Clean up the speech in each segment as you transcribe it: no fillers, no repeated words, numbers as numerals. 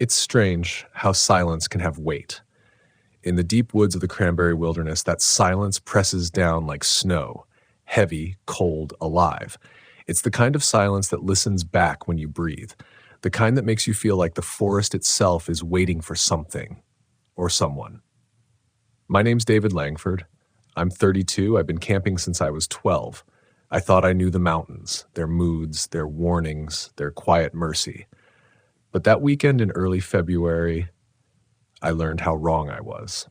It's strange how silence can have weight. In the deep woods of the cranberry wilderness, that silence presses down like snow, heavy, cold, alive. It's the kind of silence that listens back when you breathe, the kind that makes you feel like the forest itself is waiting for something or someone. My name's David Langford. I'm 32. I've been camping since I was 12. I thought I knew the mountains, their moods, their warnings, their quiet mercy. But that weekend in early February, I learned how wrong I was.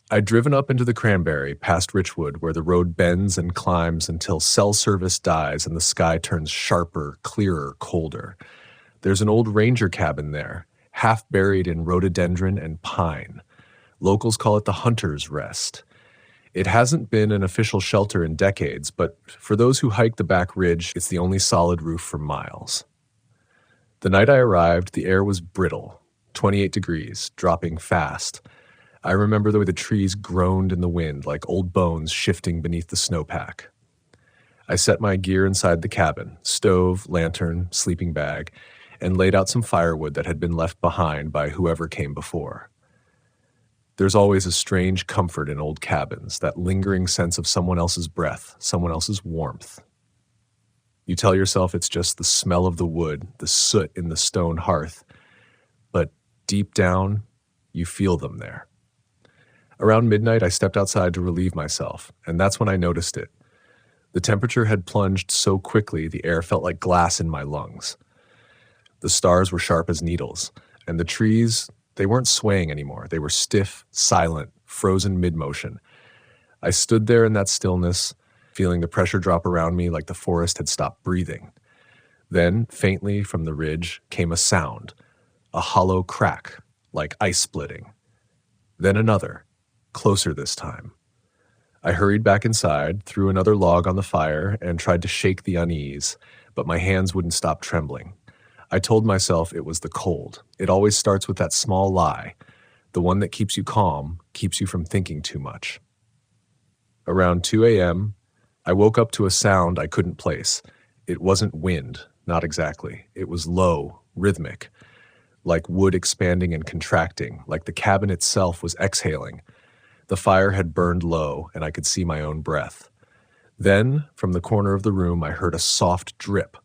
I'd driven up into the cranberry past Richwood, where the road bends and climbs until cell service dies and the sky turns sharper, clearer, colder. There's an old ranger cabin there, half buried in rhododendron and pine. Locals call it the Hunter's Rest. It hasn't been an official shelter in decades, but for those who hike the back ridge, it's the only solid roof for miles. The night I arrived, the air was brittle, 28 degrees, dropping fast. I remember the way the trees groaned in the wind like old bones shifting beneath the snowpack. I set my gear inside the cabin, stove, lantern, sleeping bag, and laid out some firewood that had been left behind by whoever came before. There's always a strange comfort in old cabins, that lingering sense of someone else's breath, someone else's warmth. You tell yourself it's just the smell of the wood, the soot in the stone hearth, but deep down, you feel them there. Around midnight, I stepped outside to relieve myself, and that's when I noticed it. The temperature had plunged so quickly the air felt like glass in my lungs. The stars were sharp as needles, and the trees, they weren't swaying anymore. They were stiff, silent, frozen mid-motion. I stood there in that stillness, feeling the pressure drop around me like the forest had stopped breathing. Then, faintly from the ridge, came a sound, a hollow crack, like ice splitting. Then another, closer this time. I hurried back inside, threw another log on the fire, and tried to shake the unease, but my hands wouldn't stop trembling. I told myself it was the cold. It always starts with that small lie, the one that keeps you calm, keeps you from thinking too much. Around 2 a.m., I woke up to a sound I couldn't place. It wasn't wind, not exactly. It was low, rhythmic, like wood expanding and contracting, like the cabin itself was exhaling. The fire had burned low, and I could see my own breath. Then, from the corner of the room, I heard a soft drip,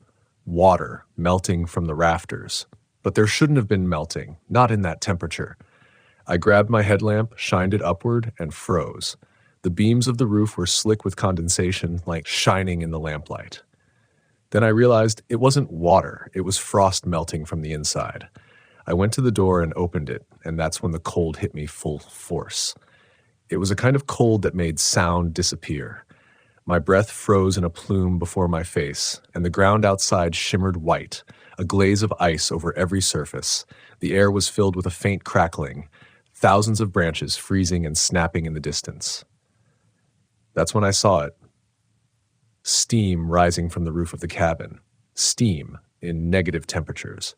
water melting from the rafters. But there shouldn't have been melting, not in that temperature. I grabbed my headlamp, shined it upward, and froze. The beams of the roof were slick with condensation, like shining in the lamplight. Then I realized it wasn't water, it was frost melting from the inside. I went to the door and opened it, and that's when the cold hit me full force. It was a kind of cold that made sound disappear. My breath froze in a plume before my face, and the ground outside shimmered white, a glaze of ice over every surface. The air was filled with a faint crackling, thousands of branches freezing and snapping in the distance. That's when I saw it. Steam rising from the roof of the cabin. Steam in negative temperatures.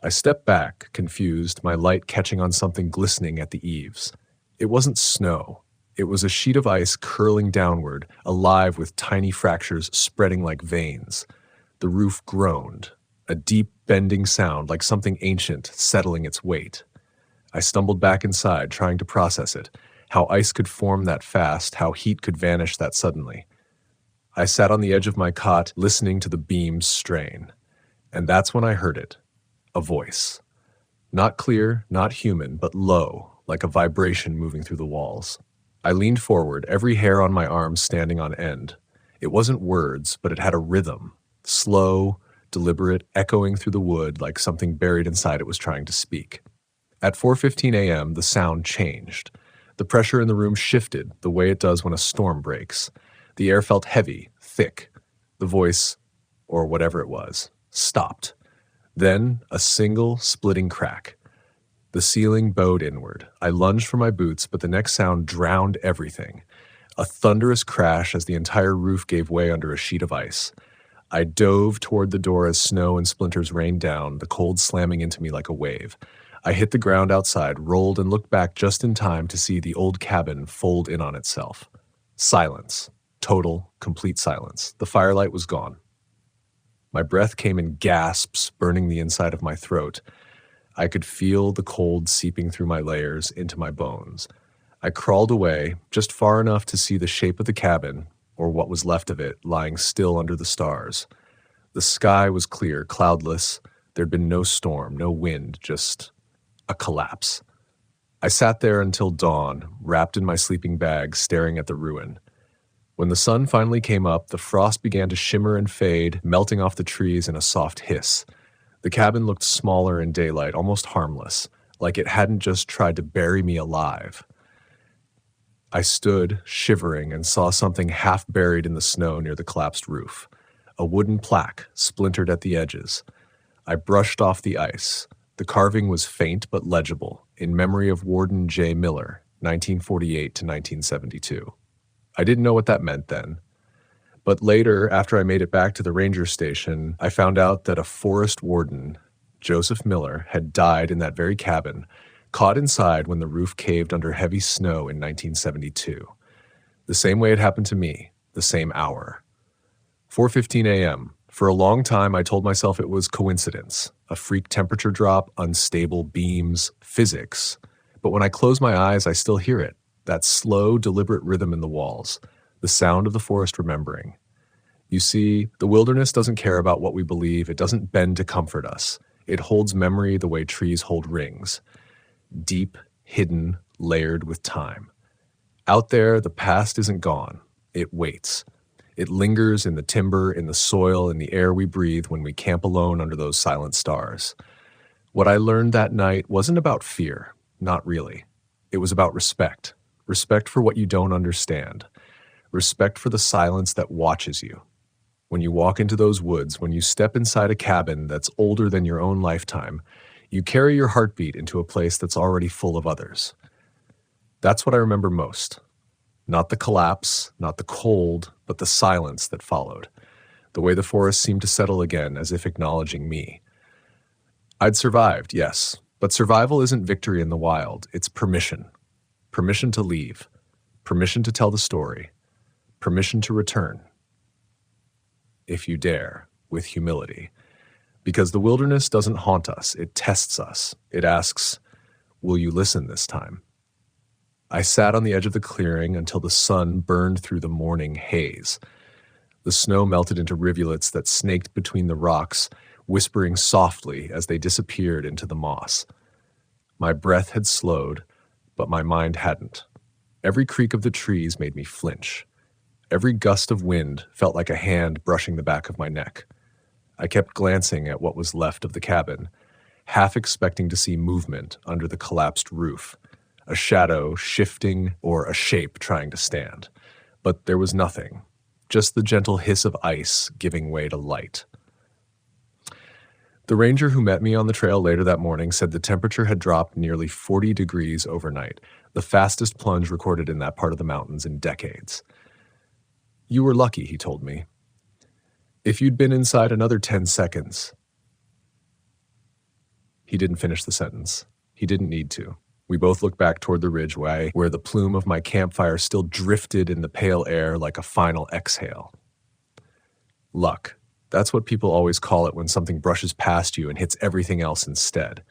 I stepped back, confused, my light catching on something glistening at the eaves. It wasn't snow. It was a sheet of ice curling downward, alive with tiny fractures spreading like veins. The roof groaned, a deep, bending sound like something ancient settling its weight. I stumbled back inside, trying to process it, how ice could form that fast, how heat could vanish that suddenly. I sat on the edge of my cot, listening to the beams strain. And that's when I heard it, a voice. Not clear, not human, but low, like a vibration moving through the walls. I leaned forward, every hair on my arm standing on end. It wasn't words, but it had a rhythm, slow, deliberate, echoing through the wood like something buried inside it was trying to speak. At 4:15 a.m., the sound changed. The pressure in the room shifted, the way it does when a storm breaks. The air felt heavy, thick. The voice, or whatever it was, stopped. Then, a single, splitting crack. The ceiling bowed inward. I lunged for my boots, but the next sound drowned everything. A thunderous crash as the entire roof gave way under a sheet of ice. I dove toward the door as snow and splinters rained down, the cold slamming into me like a wave. I hit the ground outside, rolled, and looked back just in time to see the old cabin fold in on itself. Silence. Total, complete silence. The firelight was gone. My breath came in gasps, burning the inside of my throat. I could feel the cold seeping through my layers into my bones. I crawled away just far enough to see the shape of the cabin, or what was left of it, lying still under the stars. The sky was clear, cloudless. There'd been no storm, no wind, just a collapse. I sat there until dawn, wrapped in my sleeping bag, staring at the ruin. When the sun finally came up, the frost began to shimmer and fade, melting off the trees in a soft hiss. The cabin looked smaller in daylight, almost harmless, like it hadn't just tried to bury me alive. I stood, shivering, and saw something half buried in the snow near the collapsed roof. A wooden plaque, splintered at the edges. I brushed off the ice. The carving was faint but legible, in memory of Warden J. Miller, 1948 to 1972. I didn't know what that meant then. But later, after I made it back to the ranger station, I found out that a forest warden, Joseph Miller, had died in that very cabin, caught inside when the roof caved under heavy snow in 1972. The same way it happened to me, the same hour. 4:15 a.m. For a long time, I told myself it was coincidence, a freak temperature drop, unstable beams, physics. But when I close my eyes, I still hear it, that slow, deliberate rhythm in the walls, the sound of the forest remembering. You see, the wilderness doesn't care about what we believe. It doesn't bend to comfort us. It holds memory the way trees hold rings. Deep, hidden, layered with time. Out there, the past isn't gone. It waits. It lingers in the timber, in the soil, in the air we breathe when we camp alone under those silent stars. What I learned that night wasn't about fear, not really. It was about respect. Respect for what you don't understand. Respect for the silence that watches you. When you walk into those woods, when you step inside a cabin that's older than your own lifetime, you carry your heartbeat into a place that's already full of others. That's what I remember most. Not the collapse, not the cold, but the silence that followed. The way the forest seemed to settle again, as if acknowledging me. I'd survived, yes, but survival isn't victory in the wild. It's permission. Permission to leave. Permission to tell the story. Permission to return. If you dare, with humility. Because the wilderness doesn't haunt us, it tests us. It asks, will you listen this time? I sat on the edge of the clearing until the sun burned through the morning haze. The snow melted into rivulets that snaked between the rocks, whispering softly as they disappeared into the moss. My breath had slowed, but my mind hadn't. Every creak of the trees made me flinch. Every gust of wind felt like a hand brushing the back of my neck. I kept glancing at what was left of the cabin, half expecting to see movement under the collapsed roof, a shadow shifting or a shape trying to stand. But there was nothing, just the gentle hiss of ice giving way to light. The ranger who met me on the trail later that morning said the temperature had dropped nearly 40 degrees overnight, the fastest plunge recorded in that part of the mountains in decades. You were lucky, he told me. If you'd been inside another 10 seconds. He didn't finish the sentence. He didn't need to. We both looked back toward the ridgeway, where the plume of my campfire still drifted in the pale air like a final exhale. Luck. That's what people always call it when something brushes past you and hits everything else instead.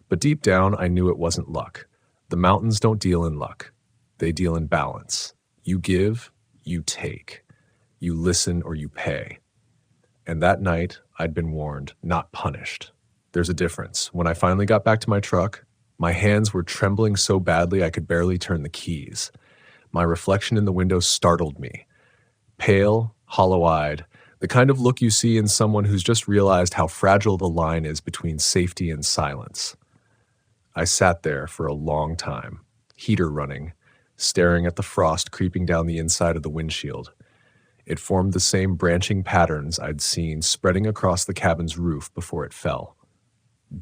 But deep down, I knew it wasn't luck. The mountains don't deal in luck. They deal in balance. You give, you take. You listen or you pay. And that night, I'd been warned, not punished. There's a difference. When I finally got back to my truck, my hands were trembling so badly I could barely turn the keys. My reflection in the window startled me. Pale, hollow-eyed, the kind of look you see in someone who's just realized how fragile the line is between safety and silence. I sat there for a long time, heater running, staring at the frost creeping down the inside of the windshield. It formed the same branching patterns I'd seen spreading across the cabin's roof before it fell.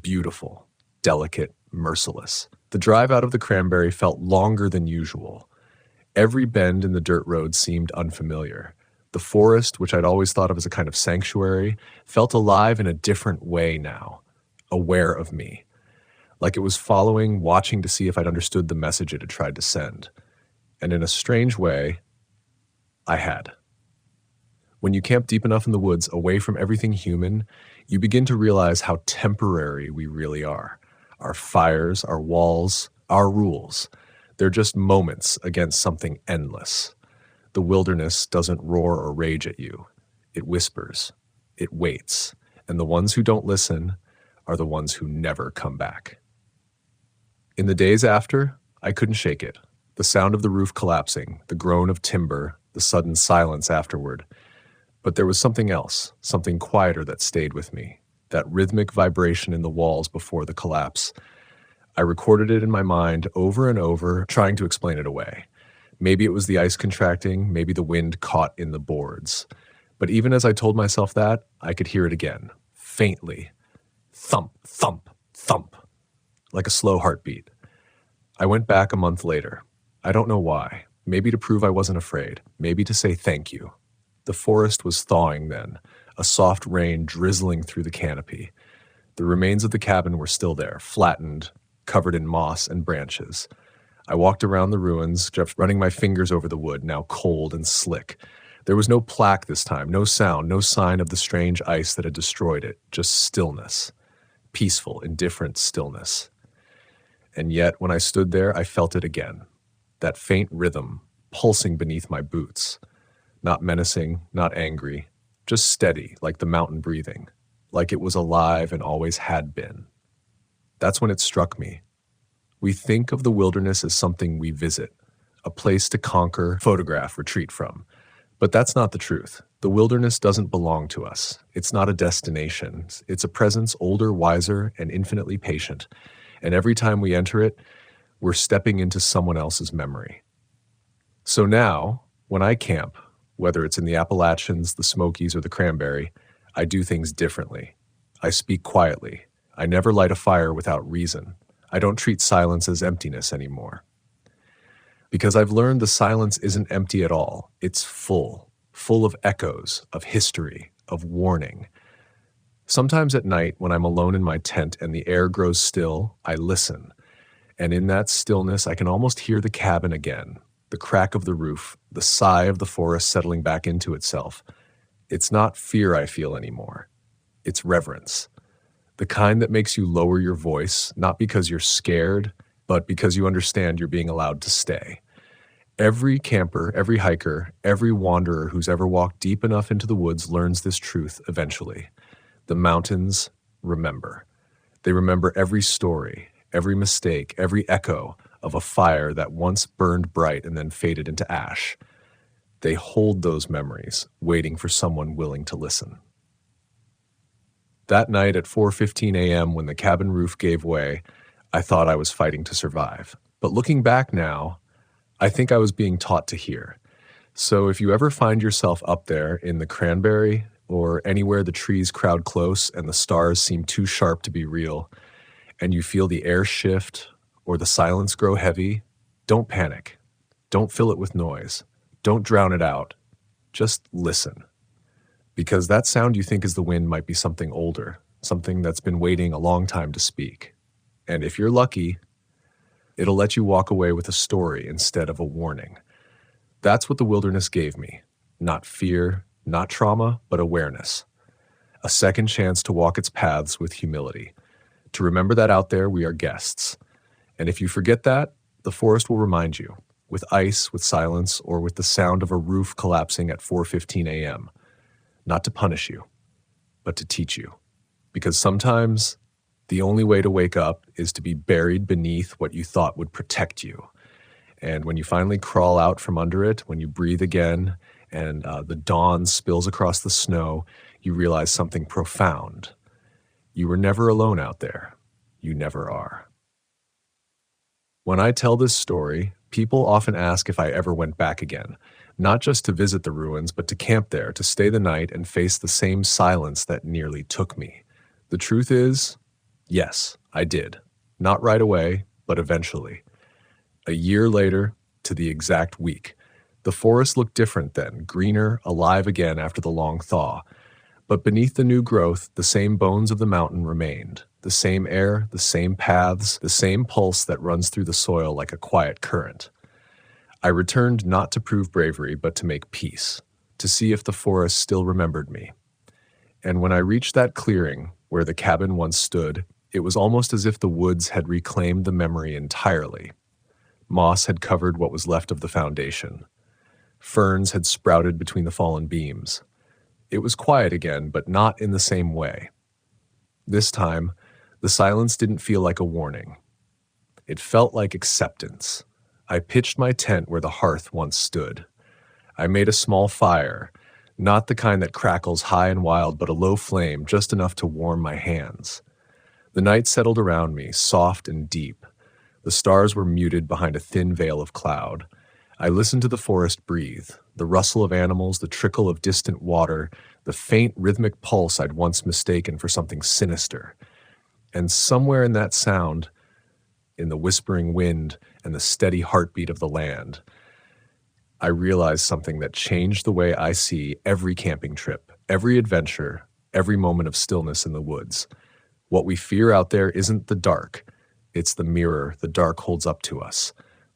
Beautiful, delicate, merciless. The drive out of the cranberry felt longer than usual. Every bend in the dirt road seemed unfamiliar. The forest, which I'd always thought of as a kind of sanctuary, felt alive in a different way now, aware of me. Like it was following, watching to see if I'd understood the message it had tried to send. And in a strange way, I had. When you camp deep enough in the woods, away from everything human, you begin to realize how temporary we really are. our fires, our walls, our rules. They're just moments against something endless. The wilderness doesn't roar or rage at you. It whispers. It waits. And the ones who don't listen are the ones who never come back. In the days after, I couldn't shake it. The sound of the roof collapsing, the groan of timber, the sudden silence afterward. But there was something else, something quieter that stayed with me. That rhythmic vibration in the walls before the collapse. I recorded it in my mind over and over, trying to explain it away. Maybe it was the ice contracting, maybe the wind caught in the boards. But even as I told myself that, I could hear it again, faintly. Thump, thump, thump, like a slow heartbeat. I went back a month later. I don't know why. Maybe to prove I wasn't afraid. Maybe to say thank you. The forest was thawing then, a soft rain drizzling through the canopy. The remains of the cabin were still there, flattened, covered in moss and branches. I walked around the ruins, just running my fingers over the wood, now cold and slick. There was no plaque this time, no sound, no sign of the strange ice that had destroyed it, just stillness. Peaceful, indifferent stillness. And yet, when I stood there, I felt it again. That faint rhythm, pulsing beneath my boots. Not menacing, not angry, just steady, like the mountain breathing. Like it was alive and always had been. That's when it struck me. We think of the wilderness as something we visit, a place to conquer, photograph, retreat from. But that's not the truth. The wilderness doesn't belong to us. It's not a destination. It's a presence older, wiser, and infinitely patient. And every time we enter it, we're stepping into someone else's memory. So now, when I camp, whether it's in the Appalachians, the Smokies, or the Cranberry, I do things differently. I speak quietly. I never light a fire without reason. I don't treat silence as emptiness anymore. Because I've learned the silence isn't empty at all. It's full of echoes, of history, of warning. Sometimes at night, when I'm alone in my tent and the air grows still, I listen. And in that stillness, I can almost hear the cabin again, the crack of the roof, the sigh of the forest settling back into itself. It's not fear I feel anymore. It's reverence. The kind that makes you lower your voice, not because you're scared, but because you understand you're being allowed to stay. Every camper, every hiker, every wanderer who's ever walked deep enough into the woods learns this truth eventually. The mountains remember. They remember every story, every mistake, every echo of a fire that once burned bright and then faded into ash. They hold those memories, waiting for someone willing to listen. That night at 4:15 a.m. when the cabin roof gave way, I thought I was fighting to survive. But looking back now, I think I was being taught to hear. So if you ever find yourself up there in the Cranberry or anywhere the trees crowd close and the stars seem too sharp to be real, and you feel the air shift or the silence grow heavy, don't panic. Don't fill it with noise. Don't drown it out. Just listen. Because that sound you think is the wind might be something older, something that's been waiting a long time to speak. And if you're lucky, it'll let you walk away with a story instead of a warning. That's what the wilderness gave me. Not fear, not trauma, but awareness. A second chance to walk its paths with humility. To remember that out there we are guests. And if you forget that, the forest will remind you, with ice, with silence, or with the sound of a roof collapsing at 4:15 a.m. Not to punish you, but to teach you. Because sometimes the only way to wake up is to be buried beneath what you thought would protect you. And when you finally crawl out from under it, when you breathe again, and the dawn spills across the snow, you realize something profound. You were never alone out there. You never are. When I tell this story, people often ask if I ever went back again, not just to visit the ruins, but to camp there, to stay the night and face the same silence that nearly took me. The truth is, yes, I did. Not right away, but eventually. A year later, to the exact week. The forest looked different then, greener, alive again after the long thaw. But beneath the new growth, the same bones of the mountain remained. The same air, the same paths, the same pulse that runs through the soil like a quiet current. I returned not to prove bravery, but to make peace, to see if the forest still remembered me. And when I reached that clearing where the cabin once stood, It was almost as if the woods had reclaimed the memory entirely. Moss had covered what was left of the foundation. Ferns had sprouted between the fallen beams. It was quiet again, but not in the same way. This time, the silence didn't feel like a warning. It felt like acceptance. I pitched my tent where the hearth once stood. I made a small fire, not the kind that crackles high and wild, but a low flame just enough to warm my hands. The night settled around me, soft and deep. The stars were muted behind a thin veil of cloud. I listened to the forest breathe, the rustle of animals, the trickle of distant water, the faint rhythmic pulse I'd once mistaken for something sinister. And somewhere in that sound, in the whispering wind and the steady heartbeat of the land, I realized something that changed the way I see every camping trip, every adventure, every moment of stillness in the woods. What we fear out there isn't the dark. It's the mirror the dark holds up to us.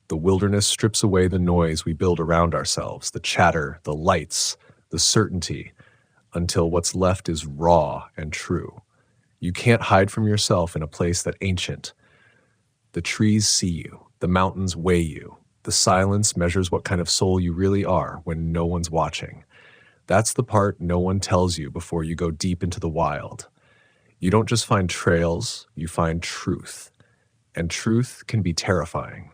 The wilderness strips away the noise we build around ourselves, the chatter, the lights, the certainty, until what's left is raw and true. You can't hide from yourself in a place that's ancient. The trees see you, the mountains weigh you, the silence measures what kind of soul you really are when no one's watching. That's the part no one tells you before you go deep into the wild. You don't just find trails, you find truth. And truth can be terrifying.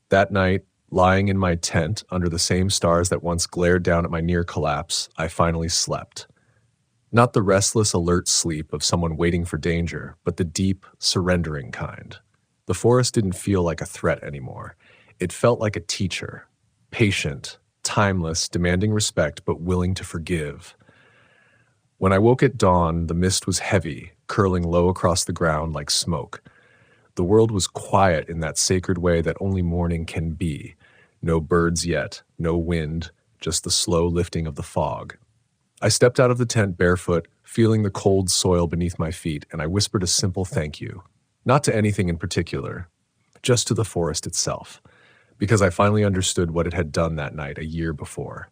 That night, lying in my tent under the same stars that once glared down at my near collapse, I finally slept. Not the restless, alert sleep of someone waiting for danger, but the deep, surrendering kind. The forest didn't feel like a threat anymore. It felt like a teacher, patient, timeless, demanding respect, but willing to forgive. When I woke at dawn, the mist was heavy, curling low across the ground like smoke. The world was quiet in that sacred way that only morning can be. No birds yet, no wind, just the slow lifting of the fog. I stepped out of the tent barefoot, feeling the cold soil beneath my feet, and I whispered a simple thank you. Not to anything in particular, just to the forest itself, because I finally understood what it had done that night a year before.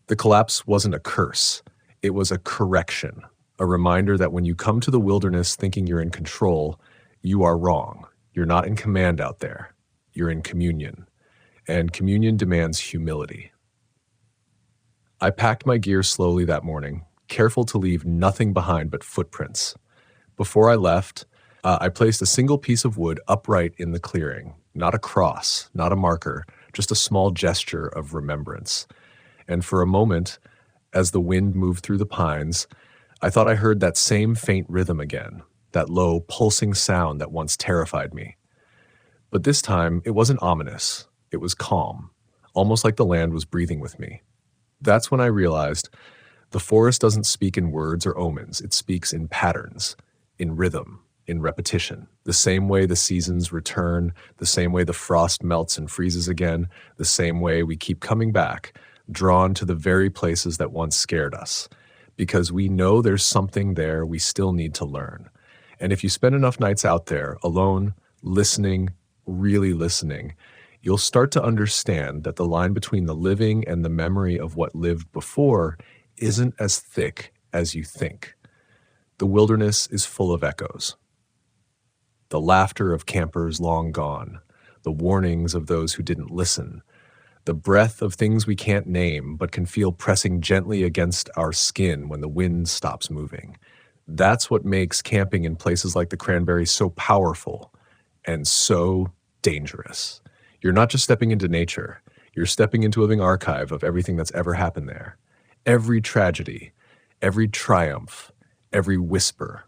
The collapse wasn't a curse. It was a correction, a reminder that when you come to the wilderness thinking you're in control, you are wrong. You're not in command out there. You're in communion. And communion demands humility. I packed my gear slowly that morning, careful to leave nothing behind but footprints. Before I left, I placed a single piece of wood upright in the clearing. Not a cross, not a marker, just a small gesture of remembrance. And for a moment, as the wind moved through the pines, I thought I heard that same faint rhythm again. That low, pulsing sound that once terrified me. But this time, it wasn't ominous. It was calm, almost like the land was breathing with me. That's when I realized the forest doesn't speak in words or omens. It speaks in patterns, in rhythm, in repetition. The same way the seasons return, the same way the frost melts and freezes again, the same way we keep coming back, drawn to the very places that once scared us, because we know there's something there we still need to learn. And if you spend enough nights out there, alone, listening, really listening, you'll start to understand that the line between the living and the memory of what lived before isn't as thick as you think. The wilderness is full of echoes. The laughter of campers long gone, the warnings of those who didn't listen, the breath of things we can't name but can feel pressing gently against our skin when the wind stops moving. That's what makes camping in places like the Cranberries so powerful and so dangerous. You're not just stepping into nature, you're stepping into a living archive of everything that's ever happened there. Every tragedy, every triumph, every whisper.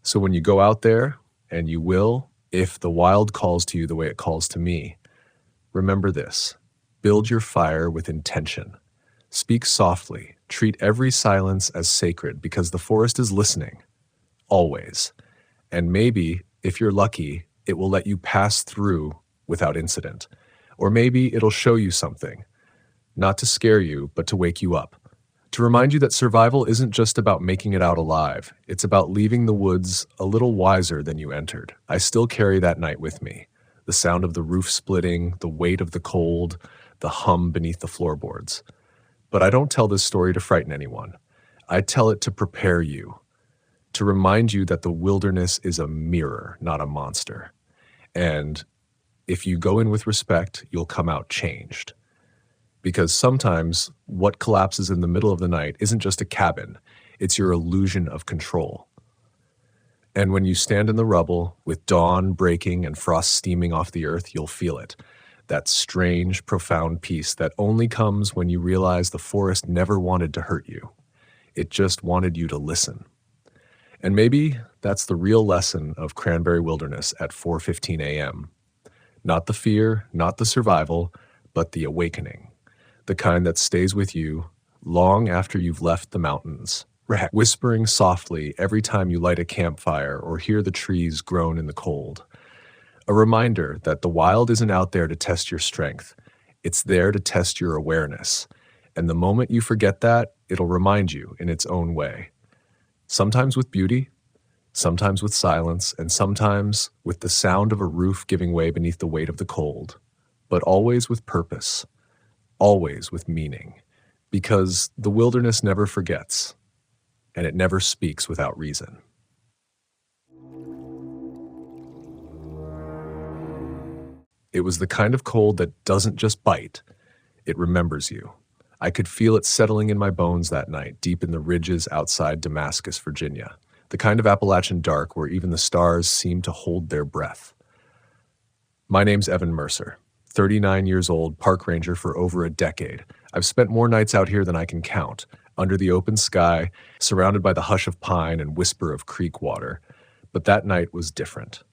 So when you go out there, and you will, if the wild calls to you the way it calls to me, remember this: build your fire with intention. Speak softly. Treat every silence as sacred, because the forest is listening, always. And maybe, if you're lucky, it will let you pass through without incident. Or maybe it'll show you something, not to scare you, but to wake you up. To remind you that survival isn't just about making it out alive. It's about leaving the woods a little wiser than you entered. I still carry that night with me. The sound of the roof splitting, the weight of the cold, the hum beneath the floorboards. But I don't tell this story to frighten anyone. I tell it to prepare you. to remind you that the wilderness is a mirror, not a monster. And if you go in with respect, you'll come out changed. Because sometimes what collapses in the middle of the night isn't just a cabin, it's your illusion of control. And when you stand in the rubble, with dawn breaking and frost steaming off the earth, you'll feel it. That strange, profound peace that only comes when you realize the forest never wanted to hurt you. It just wanted you to listen. And maybe that's the real lesson of Cranberry Wilderness at 4:15 a.m. Not the fear, not the survival, but the awakening. The kind that stays with you long after you've left the mountains, whispering softly every time you light a campfire or hear the trees groan in the cold. A reminder that the wild isn't out there to test your strength. It's there to test your awareness. And the moment you forget that, it'll remind you in its own way. Sometimes with beauty, sometimes with silence, and sometimes with the sound of a roof giving way beneath the weight of the cold. But always with purpose, always with meaning. Because the wilderness never forgets, and it never speaks without reason. It was the kind of cold that doesn't just bite, it remembers you. I could feel it settling in my bones that night, deep in the ridges outside Damascus, Virginia. The kind of Appalachian dark where even the stars seem to hold their breath. My name's Evan Mercer, 39 years old, park ranger for over a decade. I've spent more nights out here than I can count, under the open sky, surrounded by the hush of pine and whisper of creek water. But that night was different.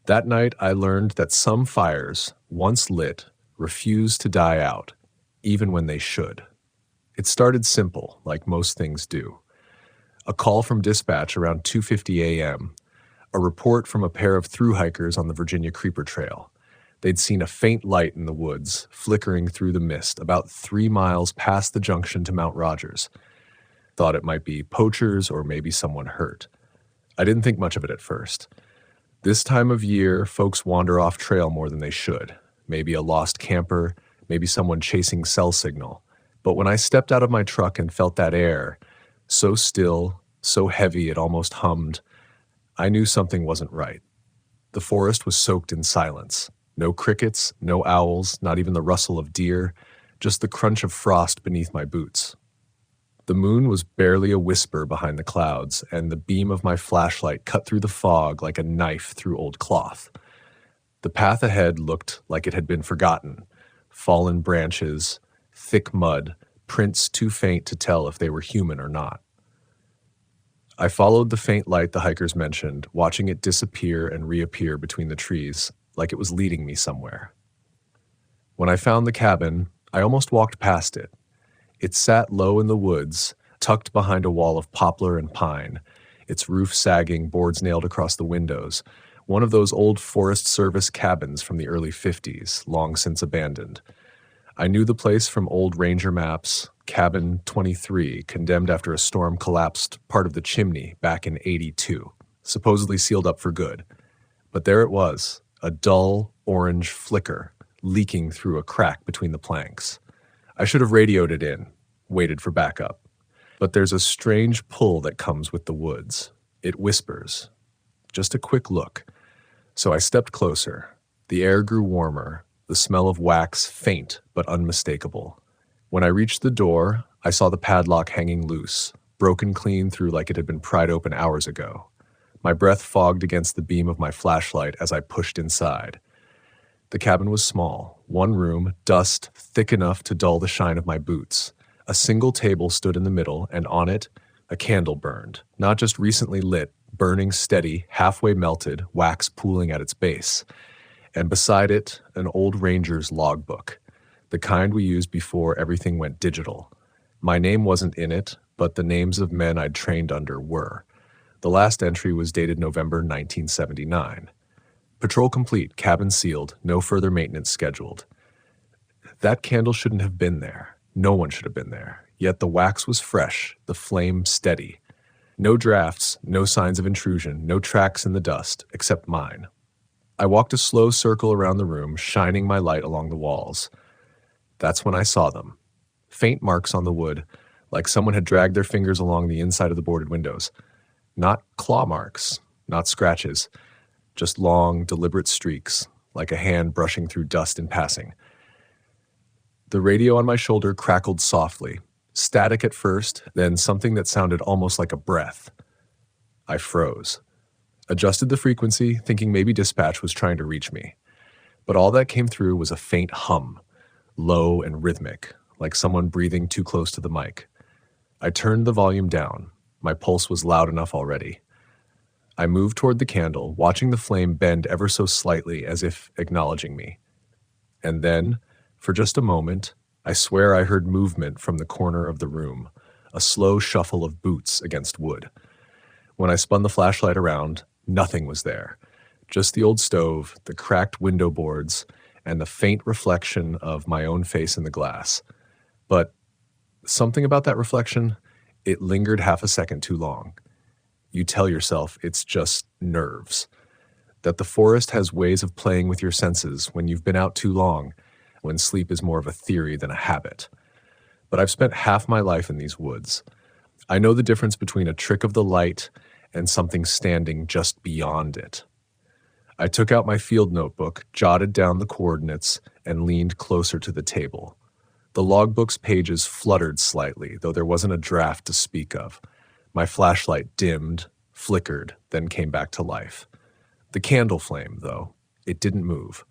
That night, I learned that some fires, once lit, refuse to die out, even when they should. It started simple, like most things do. A call from dispatch around 2:50 a.m., a report from a pair of thru-hikers on the Virginia Creeper Trail. They'd seen a faint light in the woods, flickering through the mist, about 3 miles past the junction to Mount Rogers. Thought it might be poachers or maybe someone hurt. I didn't think much of it at first. This time of year, folks wander off trail more than they should. Maybe a lost camper, maybe someone chasing cell signal. But when I stepped out of my truck and felt that air, so still, so heavy it almost hummed, I knew something wasn't right. The forest was soaked in silence. No crickets, no owls, not even the rustle of deer, just the crunch of frost beneath my boots. The moon was barely a whisper behind the clouds, and the beam of my flashlight cut through the fog like a knife through old cloth. The path ahead looked like it had been forgotten. Fallen branches, thick mud, prints too faint to tell if they were human or not. I followed the faint light the hikers mentioned, watching it disappear and reappear between the trees, like it was leading me somewhere. When I found the cabin, I almost walked past it. It sat low in the woods, tucked behind a wall of poplar and pine, its roof sagging, boards nailed across the windows, one of those old Forest Service cabins from the early 50s, long since abandoned. I knew the place from old ranger maps. Cabin 23, condemned after a storm collapsed part of the chimney back in '82, supposedly sealed up for good. But there it was, a dull orange flicker leaking through a crack between the planks. I should have radioed it in, waited for backup. But there's a strange pull that comes with the woods. It whispers. Just a quick look. So I stepped closer. The air grew warmer, the smell of wax faint but unmistakable. When I reached the door, I saw the padlock hanging loose, broken clean through like it had been pried open hours ago. My breath fogged against the beam of my flashlight as I pushed inside. The cabin was small, one room, dust thick enough to dull the shine of my boots. A single table stood in the middle, and on it, a candle burned, not just recently lit, burning steady, halfway melted, wax pooling at its base. And beside it, an old ranger's logbook, the kind we used before everything went digital. My name wasn't in it, but the names of men I'd trained under were. The last entry was dated November 1979. Patrol complete, cabin sealed, no further maintenance scheduled. That candle shouldn't have been there. No one should have been there. Yet the wax was fresh, the flame steady. No drafts, no signs of intrusion, no tracks in the dust, except mine. I walked a slow circle around the room, shining my light along the walls. That's when I saw them. Faint marks on the wood, like someone had dragged their fingers along the inside of the boarded windows. Not claw marks, not scratches, just long, deliberate streaks, like a hand brushing through dust in passing. The radio on my shoulder crackled softly, static at first, then something that sounded almost like a breath. I froze. Adjusted the frequency, thinking maybe dispatch was trying to reach me. But all that came through was a faint hum, low and rhythmic, like someone breathing too close to the mic. I turned the volume down. My pulse was loud enough already. I moved toward the candle, watching the flame bend ever so slightly as if acknowledging me. And then, for just a moment, I swear I heard movement from the corner of the room, a slow shuffle of boots against wood. When I spun the flashlight around, nothing was there. Just the old stove, the cracked window boards, and the faint reflection of my own face in the glass. But something about that reflection, it lingered half a second too long. You tell yourself it's just nerves. That the forest has ways of playing with your senses when you've been out too long, when sleep is more of a theory than a habit. But I've spent half my life in these woods. I know the difference between a trick of the light and something standing just beyond it. I took out my field notebook, jotted down the coordinates, and leaned closer to the table. The logbook's pages fluttered slightly, though there wasn't a draft to speak of. My flashlight dimmed, flickered, then came back to life. The candle flame, though, it didn't move.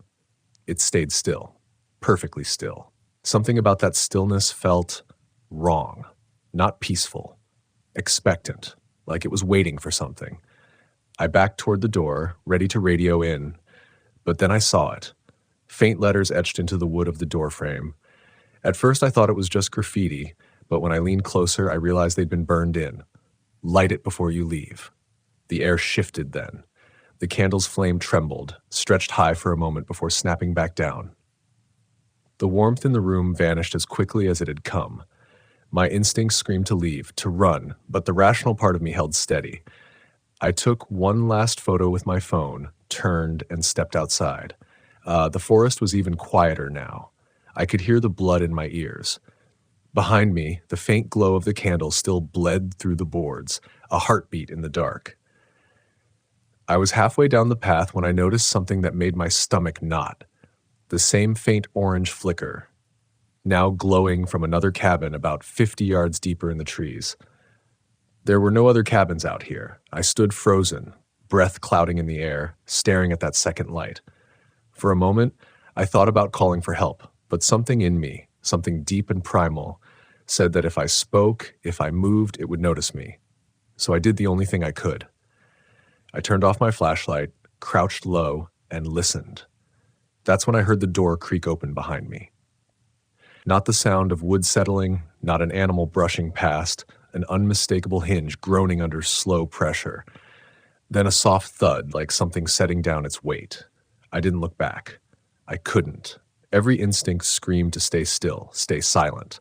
It stayed still, perfectly still. Something about that stillness felt wrong, not peaceful, expectant, like it was waiting for something. I backed toward the door, ready to radio in, but then I saw it. Faint letters etched into the wood of the door frame. At first I thought it was just graffiti, but when I leaned closer I realized they'd been burned in. Light it before you leave. The air shifted then. The candle's flame trembled, stretched high for a moment before snapping back down. The warmth in the room vanished as quickly as it had come. My instincts screamed to leave, to run, but the rational part of me held steady. I took one last photo with my phone, turned, and stepped outside. The forest was even quieter now. I could hear the blood in my ears. Behind me, the faint glow of the candle still bled through the boards, a heartbeat in the dark. I was halfway down the path when I noticed something that made my stomach knot. The same faint orange flicker, now glowing from another cabin about 50 yards deeper in the trees. There were no other cabins out here. I stood frozen, breath clouding in the air, staring at that second light. For a moment, I thought about calling for help, but something in me, something deep and primal, said that if I spoke, if I moved, it would notice me. So I did the only thing I could. I turned off my flashlight, crouched low, and listened. That's when I heard the door creak open behind me. Not the sound of wood settling, not an animal brushing past, an unmistakable hinge groaning under slow pressure. Then a soft thud like something setting down its weight. I didn't look back. I couldn't. Every instinct screamed to stay still, stay silent.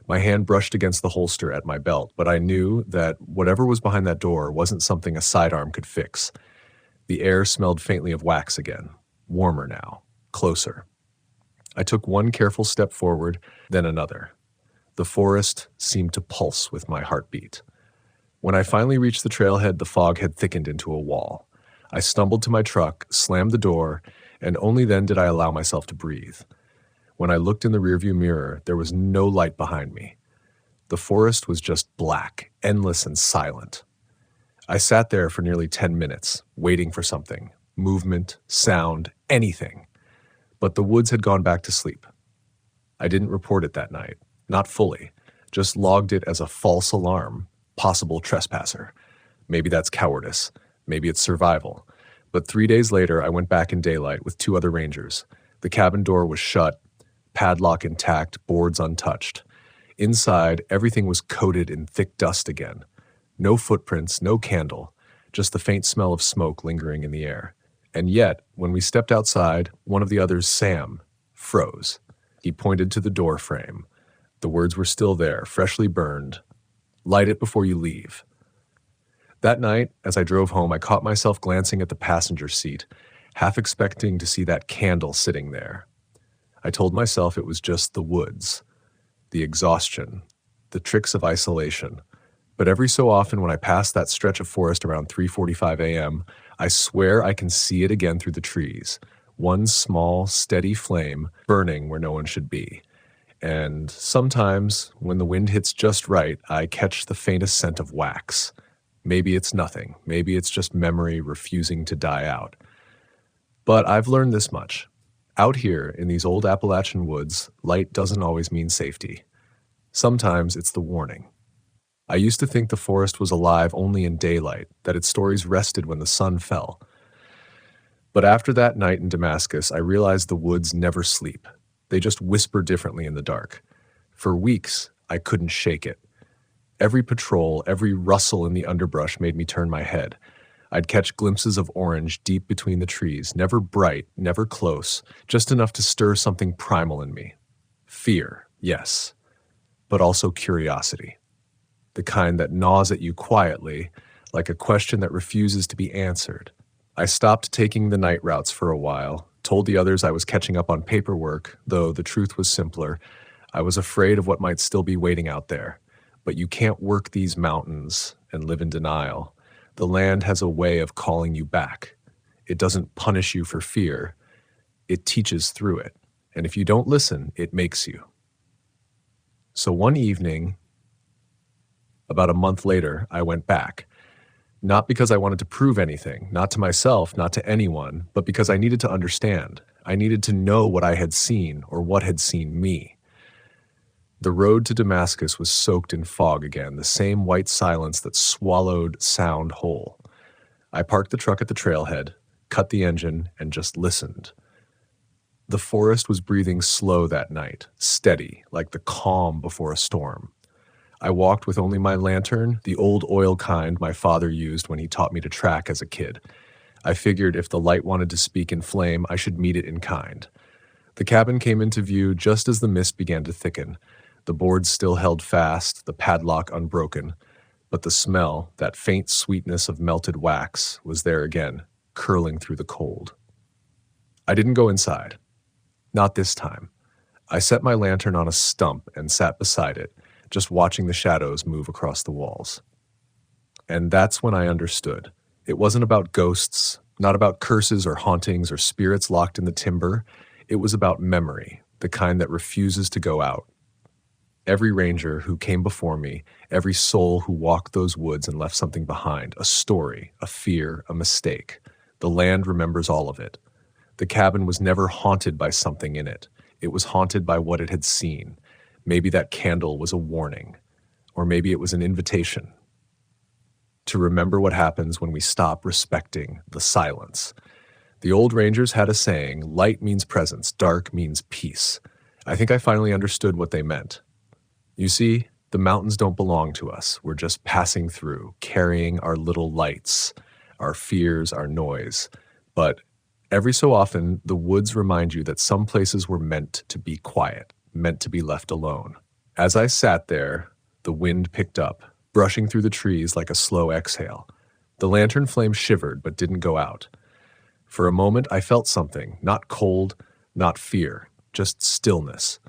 My hand brushed against the holster at my belt, but I knew that whatever was behind that door wasn't something a sidearm could fix. The air smelled faintly of wax again, warmer now, closer. I took one careful step forward, then another. The forest seemed to pulse with my heartbeat. When I finally reached the trailhead, the fog had thickened into a wall. I stumbled to my truck, slammed the door, and only then did I allow myself to breathe. When I looked in the rearview mirror, there was no light behind me. The forest was just black, endless and silent. I sat there for nearly 10 minutes, waiting for something, movement, sound, anything. But the woods had gone back to sleep. I didn't report it that night. Not fully, just logged it as a false alarm, possible trespasser. Maybe that's cowardice, maybe it's survival. But 3 days later, I went back in daylight with 2 other rangers. The cabin door was shut, padlock intact, boards untouched. Inside, everything was coated in thick dust again. No footprints, no candle, just the faint smell of smoke lingering in the air. And yet, when we stepped outside, one of the others, Sam, froze. He pointed to the door frame. The words were still there, freshly burned. Light it before you leave. That night, as I drove home, I caught myself glancing at the passenger seat, half expecting to see that candle sitting there. I told myself it was just the woods, the exhaustion, the tricks of isolation, But every so often when I pass that stretch of forest around 3:45 a.m., I swear I can see it again through the trees. One small, steady flame burning where no one should be. And sometimes, when the wind hits just right, I catch the faintest scent of wax. Maybe it's nothing. Maybe it's just memory refusing to die out. But I've learned this much. Out here, in these old Appalachian woods, light doesn't always mean safety. Sometimes it's the warning. I used to think the forest was alive only in daylight, that its stories rested when the sun fell. But after that night in Damascus, I realized the woods never sleep. They just whisper differently in the dark. For weeks, I couldn't shake it. Every patrol, every rustle in the underbrush made me turn my head. I'd catch glimpses of orange deep between the trees, never bright, never close, just enough to stir something primal in me. Fear, yes, but also curiosity. The kind that gnaws at you quietly, like a question that refuses to be answered. I stopped taking the night routes for a while, told the others I was catching up on paperwork, though the truth was simpler. I was afraid of what might still be waiting out there. But you can't work these mountains and live in denial. The land has a way of calling you back. It doesn't punish you for fear. It teaches through it. And if you don't listen, it makes you. So one evening, about a month later, I went back. Not because I wanted to prove anything, not to myself, not to anyone, but because I needed to understand. I needed to know what I had seen or what had seen me. The road to Damascus was soaked in fog again, the same white silence that swallowed sound whole. I parked the truck at the trailhead, cut the engine, and just listened. The forest was breathing slow that night, steady, like the calm before a storm. I walked with only my lantern, the old oil kind my father used when he taught me to track as a kid. I figured if the light wanted to speak in flame, I should meet it in kind. The cabin came into view just as the mist began to thicken. The boards still held fast, the padlock unbroken, but the smell, that faint sweetness of melted wax, was there again, curling through the cold. I didn't go inside. Not this time. I set my lantern on a stump and sat beside it, just watching the shadows move across the walls. And that's when I understood. It wasn't about ghosts, not about curses or hauntings or spirits locked in the timber. It was about memory, the kind that refuses to go out. Every ranger who came before me, every soul who walked those woods and left something behind, a story, a fear, a mistake. The land remembers all of it. The cabin was never haunted by something in it. It was haunted by what it had seen. Maybe that candle was a warning, or maybe it was an invitation to remember what happens when we stop respecting the silence. The old rangers had a saying, light means presence, dark means peace. I think I finally understood what they meant. You see, the mountains don't belong to us. We're just passing through, carrying our little lights, our fears, our noise. But every so often, the woods remind you that some places were meant to be quiet, meant to be left alone. As I sat there, the wind picked up, brushing through the trees like a slow exhale. The lantern flame shivered but didn't go out. For a moment, I felt something, not cold, not fear, just stillness.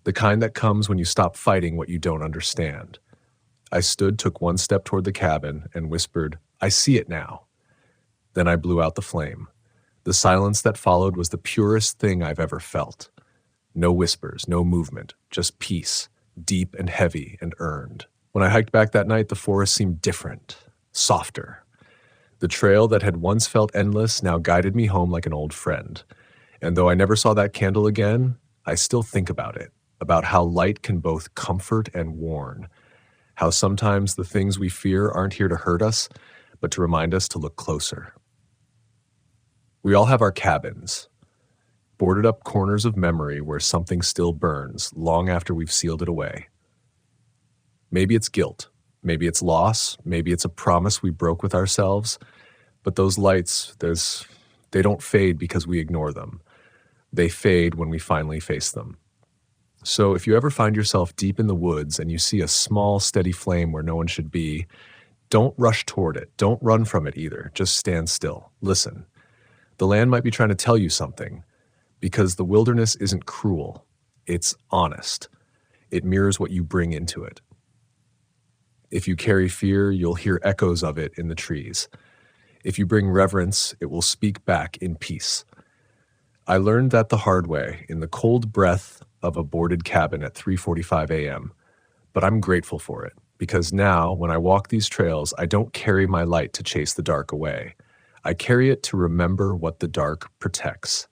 The kind that comes when you stop fighting what you don't understand. I stood, took one step toward the cabin, and whispered, I see it now. Then I blew out the flame. The silence that followed was the purest thing I've ever felt. No whispers, no movement, just peace, deep and heavy and earned. When I hiked back that night, the forest seemed different, softer. The trail that had once felt endless now guided me home like an old friend. And though I never saw that candle again, I still think about it. About how light can both comfort and warn, how sometimes the things we fear aren't here to hurt us, but to remind us to look closer. We all have our cabins, boarded up corners of memory where something still burns long after we've sealed it away. Maybe it's guilt, maybe it's loss, maybe it's a promise we broke with ourselves, but those lights, they don't fade because we ignore them. They fade when we finally face them. So if you ever find yourself deep in the woods and you see a small, steady flame where no one should be, don't rush toward it. Don't run from it either. Just stand still. Listen. The land might be trying to tell you something, because the wilderness isn't cruel. It's honest. It mirrors what you bring into it. If you carry fear, you'll hear echoes of it in the trees. If you bring reverence, it will speak back in peace. I learned that the hard way, in the cold breath of a boarded cabin at 3:45 a.m., but I'm grateful for it, because now, when I walk these trails, I don't carry my light to chase the dark away. I carry it to remember what the dark protects.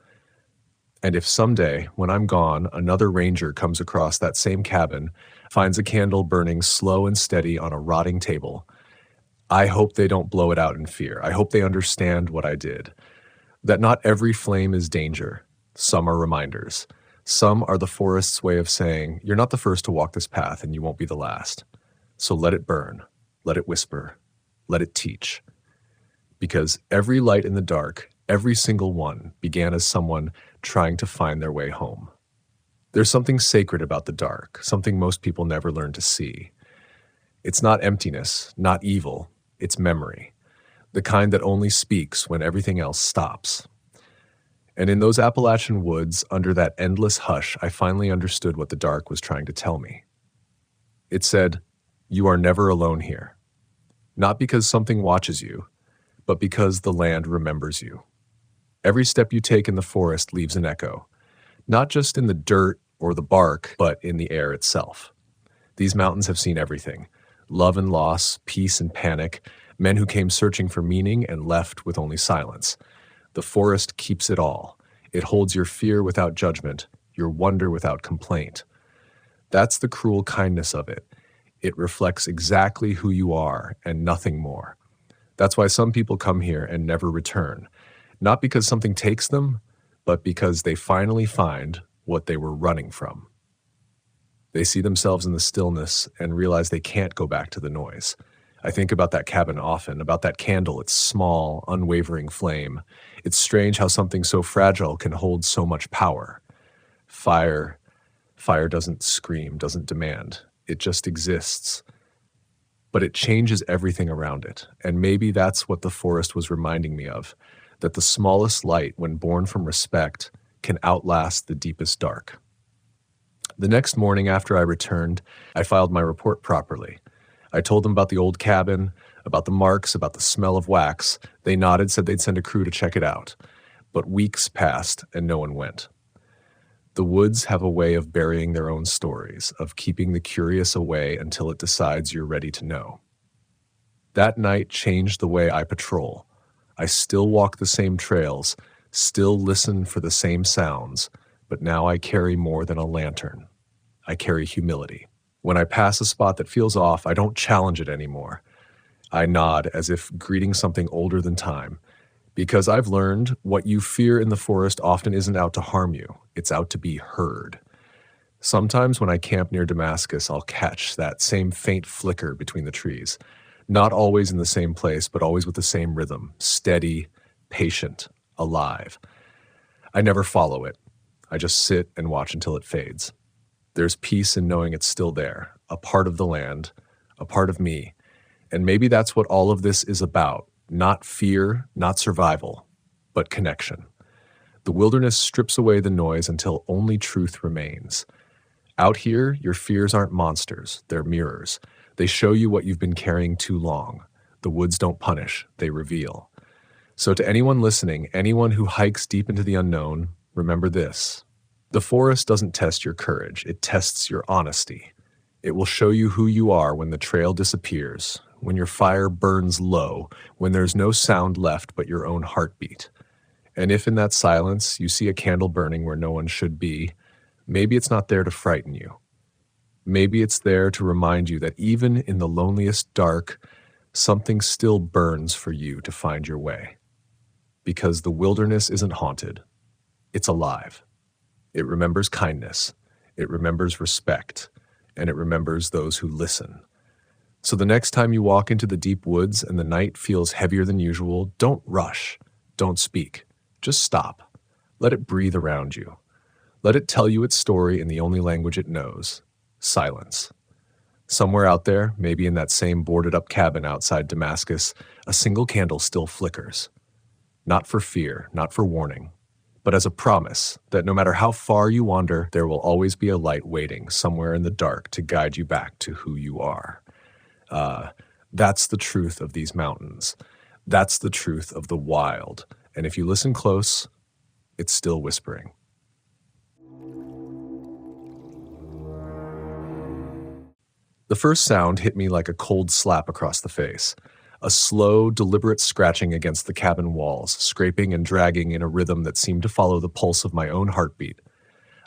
And if someday, when I'm gone, another ranger comes across that same cabin, finds a candle burning slow and steady on a rotting table, I hope they don't blow it out in fear. I hope they understand what I did. That not every flame is danger. Some are reminders. Some are the forest's way of saying, you're not the first to walk this path and you won't be the last. So let it burn. Let it whisper. Let it teach. Because every light in the dark, every single one, began as someone trying to find their way home. There's something sacred about the dark, something most people never learn to see. It's not emptiness, not evil. It's memory, the kind that only speaks when everything else stops. And in those Appalachian woods, under that endless hush, I finally understood what the dark was trying to tell me. It said, you are never alone here. Not because something watches you, but because the land remembers you. Every step you take in the forest leaves an echo, not just in the dirt or the bark, but in the air itself. These mountains have seen everything. Love and loss, peace and panic, men who came searching for meaning and left with only silence. The forest keeps it all. It holds your fear without judgment, your wonder without complaint. That's the cruel kindness of it. It reflects exactly who you are and nothing more. That's why some people come here and never return. Not because something takes them, but because they finally find what they were running from. They see themselves in the stillness and realize they can't go back to the noise. I think about that cabin often, about that candle, its small, unwavering flame. It's strange how something so fragile can hold so much power. Fire doesn't scream, doesn't demand. It just exists. But it changes everything around it. And maybe that's what the forest was reminding me of, that the smallest light, when born from respect, can outlast the deepest dark. The next morning after I returned, I filed my report properly. I told them about the old cabin, about the marks, about the smell of wax. They nodded, said they'd send a crew to check it out. But weeks passed and no one went. The woods have a way of burying their own stories, of keeping the curious away until it decides you're ready to know. That night changed the way I patrol. I still walk the same trails, still listen for the same sounds, but now I carry more than a lantern. I carry humility. When I pass a spot that feels off, I don't challenge it anymore. I nod as if greeting something older than time, because I've learned what you fear in the forest often isn't out to harm you. It's out to be heard. Sometimes when I camp near Damascus, I'll catch that same faint flicker between the trees. Not always in the same place, but always with the same rhythm, steady, patient, alive. I never follow it. I just sit and watch until it fades. There's peace in knowing it's still there, a part of the land, a part of me. And maybe that's what all of this is about. Not fear, not survival, but connection. The wilderness strips away the noise until only truth remains. Out here, your fears aren't monsters, they're mirrors. They show you what you've been carrying too long. The woods don't punish, they reveal. So to anyone listening, anyone who hikes deep into the unknown, remember this. The forest doesn't test your courage, it tests your honesty. It will show you who you are when the trail disappears, when your fire burns low, when there's no sound left but your own heartbeat. And if in that silence you see a candle burning where no one should be, maybe it's not there to frighten you. Maybe it's there to remind you that even in the loneliest dark, something still burns for you to find your way. Because the wilderness isn't haunted, it's alive. It remembers kindness, it remembers respect, and it remembers those who listen. So the next time you walk into the deep woods and the night feels heavier than usual, don't rush, don't speak, just stop. Let it breathe around you. Let it tell you its story in the only language it knows, silence. Somewhere out there, maybe in that same boarded-up cabin outside Damascus, a single candle still flickers. Not for fear, not for warning, but as a promise that no matter how far you wander, there will always be a light waiting somewhere in the dark to guide you back to who you are. Uh, that's the truth of these mountains. That's the truth of the wild. And if you listen close, it's still whispering. The first sound hit me like a cold slap across the face. A slow, deliberate scratching against the cabin walls, scraping and dragging in a rhythm that seemed to follow the pulse of my own heartbeat.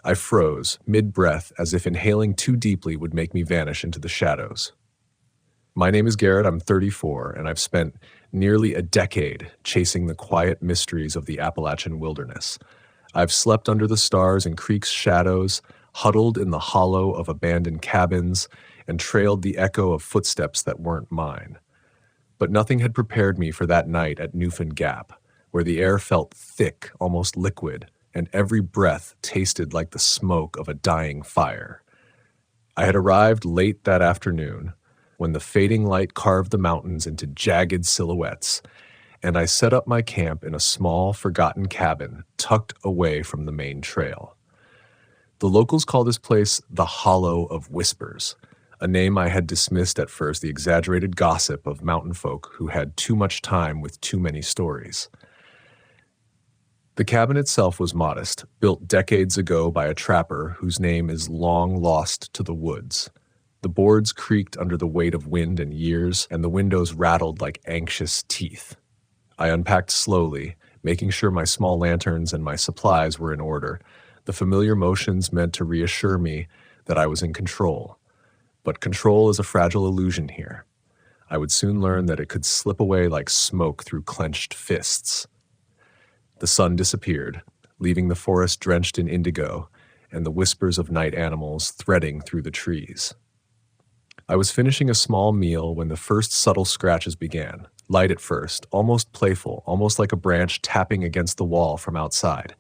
I froze, mid-breath, as if inhaling too deeply would make me vanish into the shadows. My name is Garrett, I'm 34, and I've spent nearly a decade chasing the quiet mysteries of the Appalachian wilderness. I've slept under the stars in creeks' shadows, huddled in the hollow of abandoned cabins, and trailed the echo of footsteps that weren't mine. But nothing had prepared me for that night at Newfound Gap, where the air felt thick, almost liquid, and every breath tasted like the smoke of a dying fire. I had arrived late that afternoon, when the fading light carved the mountains into jagged silhouettes, and I set up my camp in a small, forgotten cabin tucked away from the main trail. The locals call this place the Hollow of Whispers, a name I had dismissed at first, the exaggerated gossip of mountain folk who had too much time with too many stories. The cabin itself was modest, built decades ago by a trapper whose name is long lost to the woods. The boards creaked under the weight of wind and years, and the windows rattled like anxious teeth. I unpacked slowly, making sure my small lanterns and my supplies were in order. The familiar motions meant to reassure me that I was in control. But control is a fragile illusion here. I would soon learn that it could slip away like smoke through clenched fists. The sun disappeared, leaving the forest drenched in indigo and the whispers of night animals threading through the trees. I was finishing a small meal when the first subtle scratches began, light at first, almost playful, almost like a branch tapping against the wall from outside.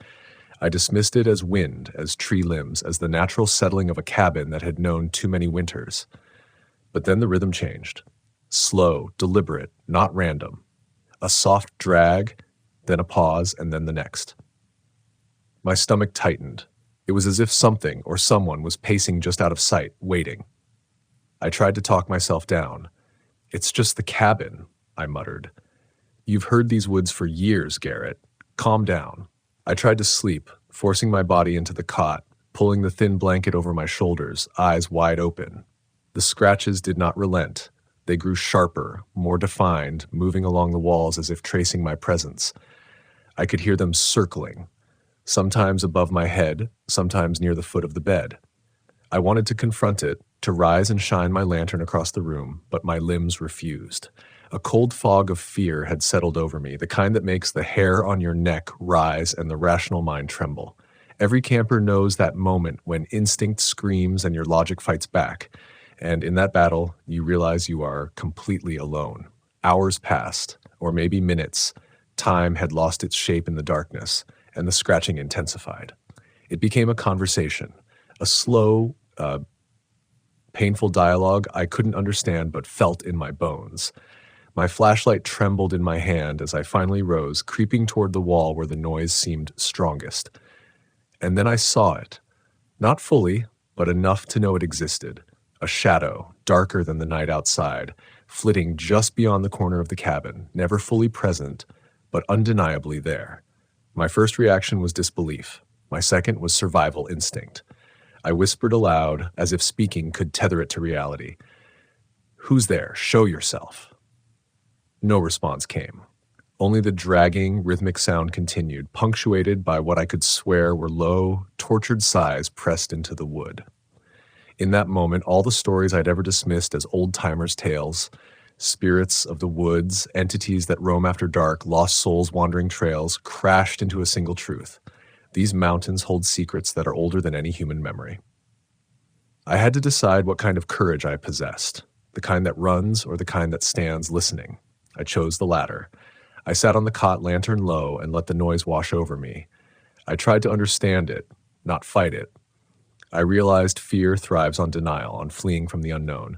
I dismissed it as wind, as tree limbs, as the natural settling of a cabin that had known too many winters. But then the rhythm changed. Slow, deliberate, not random. A soft drag, then a pause, and then the next. My stomach tightened. It was as if something or someone was pacing just out of sight, waiting. I tried to talk myself down. "It's just the cabin," I muttered. "You've heard these woods for years, Garrett. Calm down." I tried to sleep, forcing my body into the cot, pulling the thin blanket over my shoulders, eyes wide open. The scratches did not relent. They grew sharper, more defined, moving along the walls as if tracing my presence. I could hear them circling, sometimes above my head, sometimes near the foot of the bed. I wanted to confront it, to rise and shine my lantern across the room, but my limbs refused. A cold fog of fear had settled over me, the kind that makes the hair on your neck rise and the rational mind tremble. Every camper knows that moment when instinct screams and your logic fights back. And in that battle, you realize you are completely alone. Hours passed, or maybe minutes. Time had lost its shape in the darkness, and the scratching intensified. It became a conversation, a slow, painful dialogue I couldn't understand but felt in my bones. My flashlight trembled in my hand as I finally rose, creeping toward the wall where the noise seemed strongest. And then I saw it. Not fully, but enough to know it existed. A shadow, darker than the night outside, flitting just beyond the corner of the cabin, never fully present, but undeniably there. My first reaction was disbelief. My second was survival instinct. I whispered aloud, as if speaking could tether it to reality. "Who's there? Show yourself." No response came. Only the dragging, rhythmic sound continued, punctuated by what I could swear were low, tortured sighs pressed into the wood. In that moment, all the stories I'd ever dismissed as old-timers' tales, spirits of the woods, entities that roam after dark, lost souls wandering trails, crashed into a single truth. These mountains hold secrets that are older than any human memory. I had to decide what kind of courage I possessed, the kind that runs or the kind that stands listening. I chose the latter. I sat on the cot, lantern low, and let the noise wash over me. I tried to understand it, not fight it. I realized fear thrives on denial, on fleeing from the unknown.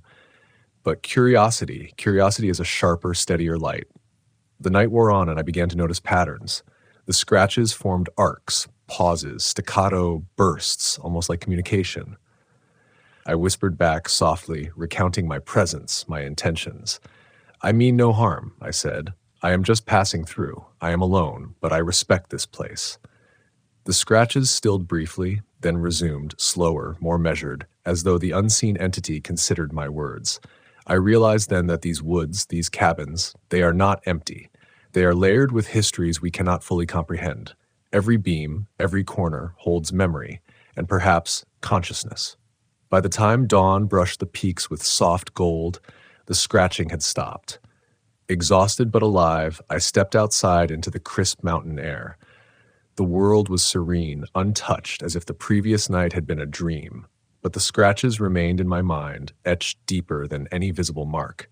But curiosity is a sharper, steadier light. The night wore on and I began to notice patterns. The scratches formed arcs, pauses, staccato bursts, almost like communication. I whispered back softly, recounting my presence, my intentions. I mean no harm, I said. I am just passing through. I am alone, but I respect this place. The scratches stilled briefly, then resumed, slower, more measured, as though the unseen entity considered my words. I realized then that these woods, these cabins, they are not empty. They are layered with histories we cannot fully comprehend. Every beam, every corner holds memory, and perhaps consciousness. By the time dawn brushed the peaks with soft gold, the scratching had stopped. Exhausted but alive, I stepped outside into the crisp mountain air. The world was serene, untouched, as if the previous night had been a dream, but the scratches remained in my mind, etched deeper than any visible mark.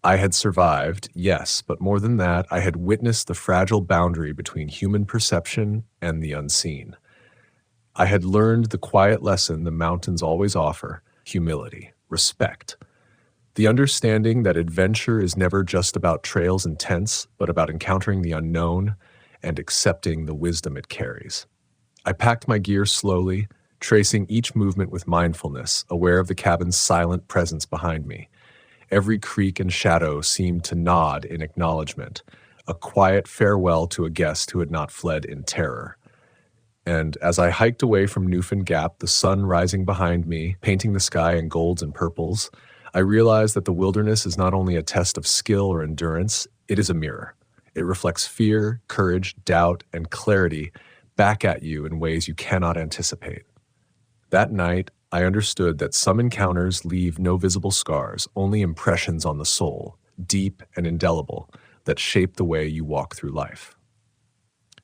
I had survived, yes, but more than that, I had witnessed the fragile boundary between human perception and the unseen. I had learned the quiet lesson the mountains always offer: humility, respect. The understanding that adventure is never just about trails and tents, but about encountering the unknown and accepting the wisdom it carries. I packed my gear slowly, tracing each movement with mindfulness, aware of the cabin's silent presence behind me. Every creak and shadow seemed to nod in acknowledgement, a quiet farewell to a guest who had not fled in terror. And as I hiked away from Newfound Gap, the sun rising behind me, painting the sky in golds and purples, I realized that the wilderness is not only a test of skill or endurance, it is a mirror. It reflects fear, courage, doubt, and clarity back at you in ways you cannot anticipate. That night, I understood that some encounters leave no visible scars, only impressions on the soul, deep and indelible, that shape the way you walk through life.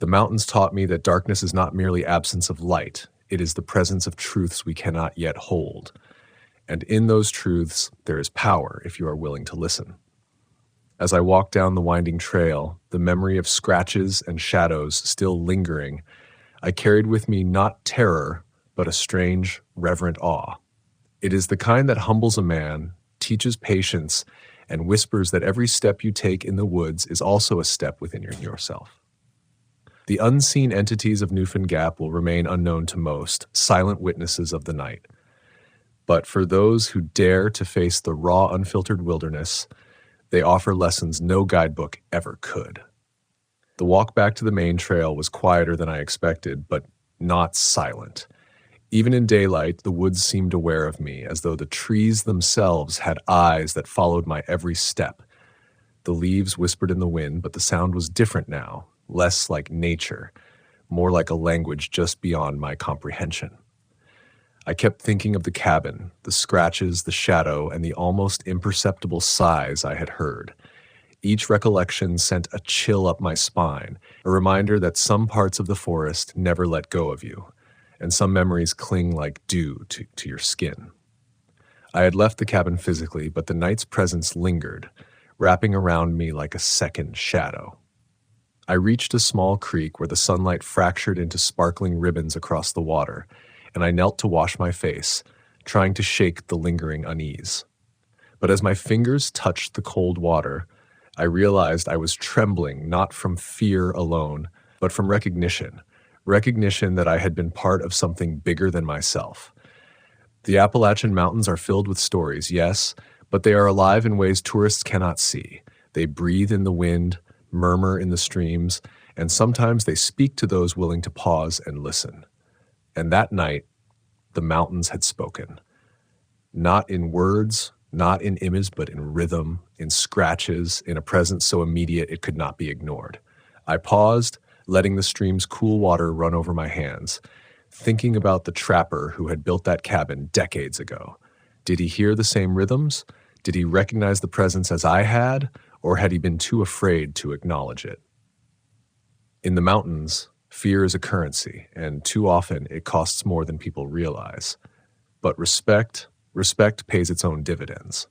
The mountains taught me that darkness is not merely absence of light, it is the presence of truths we cannot yet hold. And in those truths, there is power if you are willing to listen. As I walked down the winding trail, the memory of scratches and shadows still lingering, I carried with me not terror, but a strange, reverent awe. It is the kind that humbles a man, teaches patience, and whispers that every step you take in the woods is also a step within yourself. The unseen entities of Newfound Gap will remain unknown to most, silent witnesses of the night. But for those who dare to face the raw, unfiltered wilderness, they offer lessons no guidebook ever could. The walk back to the main trail was quieter than I expected, but not silent. Even in daylight, the woods seemed aware of me, as though the trees themselves had eyes that followed my every step. The leaves whispered in the wind, but the sound was different now, less like nature, more like a language just beyond my comprehension. I kept thinking of the cabin, the scratches, the shadow, and the almost imperceptible sighs I had heard. Each recollection sent a chill up my spine, a reminder that some parts of the forest never let go of you, and some memories cling like dew to your skin. I had left the cabin physically, but the night's presence lingered, wrapping around me like a second shadow. I reached a small creek where the sunlight fractured into sparkling ribbons across the water, and I knelt to wash my face, trying to shake the lingering unease. But as my fingers touched the cold water, I realized I was trembling not from fear alone, but from recognition that I had been part of something bigger than myself. The Appalachian Mountains are filled with stories, yes, but they are alive in ways tourists cannot see. They breathe in the wind, murmur in the streams, and sometimes they speak to those willing to pause and listen. And that night, the mountains had spoken. Not in words, not in image, but in rhythm, in scratches, in a presence so immediate it could not be ignored. I paused, letting the stream's cool water run over my hands, thinking about the trapper who had built that cabin decades ago. Did he hear the same rhythms? Did he recognize the presence as I had, or had he been too afraid to acknowledge it? In the mountains, fear is a currency, and too often it costs more than people realize. But respect pays its own dividends.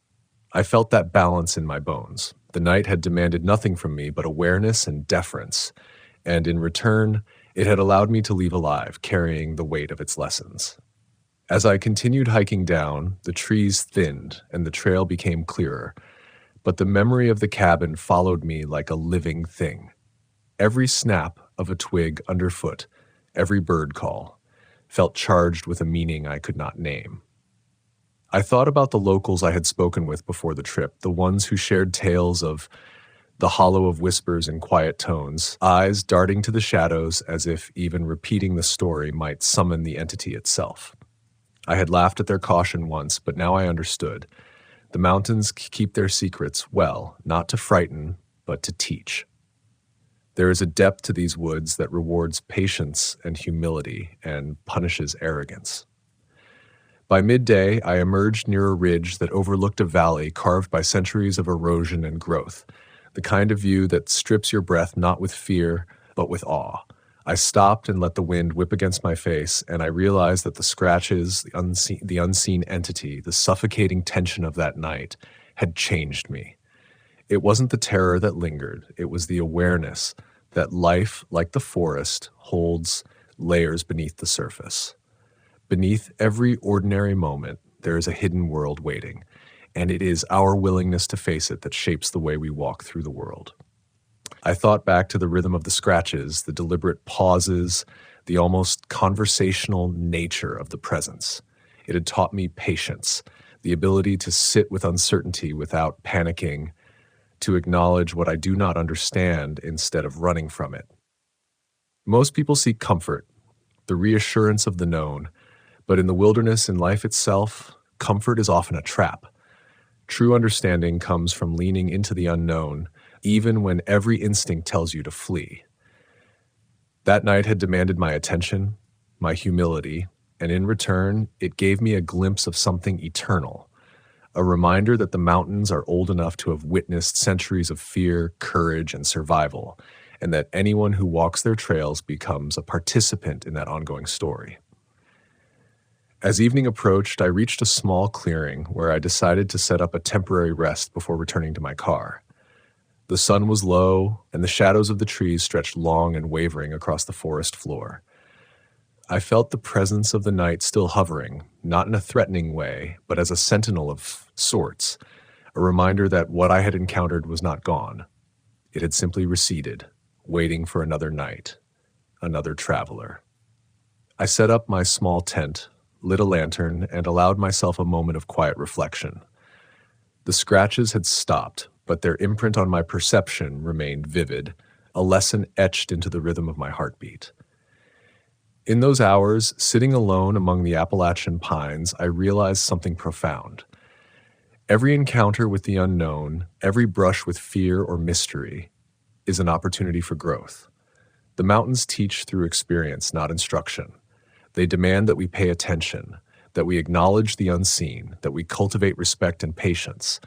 I felt that balance in my bones. The night had demanded nothing from me but awareness and deference, and in return, it had allowed me to leave alive, carrying the weight of its lessons. As I continued hiking down, the trees thinned and the trail became clearer, but the memory of the cabin followed me like a living thing. Every snap of a twig underfoot, every bird call, felt charged with a meaning I could not name. I thought about the locals I had spoken with before the trip, the ones who shared tales of the hollow of whispers in quiet tones, eyes darting to the shadows as if even repeating the story might summon the entity itself. I had laughed at their caution once, but now I understood. The mountains keep their secrets well, not to frighten, but to teach. There is a depth to these woods that rewards patience and humility and punishes arrogance. By midday, I emerged near a ridge that overlooked a valley carved by centuries of erosion and growth, the kind of view that strips your breath not with fear, but with awe. I stopped and let the wind whip against my face, and I realized that the scratches, the unseen entity, the suffocating tension of that night had changed me. It wasn't the terror that lingered, it was the awareness that life, like the forest, holds layers beneath the surface. Beneath every ordinary moment, there is a hidden world waiting, and it is our willingness to face it that shapes the way we walk through the world. I thought back to the rhythm of the scratches, the deliberate pauses, the almost conversational nature of the presence. It had taught me patience, the ability to sit with uncertainty without panicking, to acknowledge what I do not understand instead of running from it. Most people seek comfort, the reassurance of the known, but in the wilderness and life itself, comfort is often a trap. True understanding comes from leaning into the unknown, even when every instinct tells you to flee. That night had demanded my attention, my humility, and in return, it gave me a glimpse of something eternal, a reminder that the mountains are old enough to have witnessed centuries of fear, courage, and survival, and that anyone who walks their trails becomes a participant in that ongoing story. As evening approached, I reached a small clearing where I decided to set up a temporary rest before returning to my car. The sun was low, and the shadows of the trees stretched long and wavering across the forest floor. I felt the presence of the night still hovering, not in a threatening way, but as a sentinel of sorts, a reminder that what I had encountered was not gone. It had simply receded, waiting for another night, another traveler. I set up my small tent, lit a lantern, and allowed myself a moment of quiet reflection. The scratches had stopped, but their imprint on my perception remained vivid, a lesson etched into the rhythm of my heartbeat. In those hours, sitting alone among the Appalachian pines, I realized something profound. Every encounter with the unknown, every brush with fear or mystery, is an opportunity for growth. The mountains teach through experience, not instruction. They demand that we pay attention, that we acknowledge the unseen, that we cultivate respect and patience.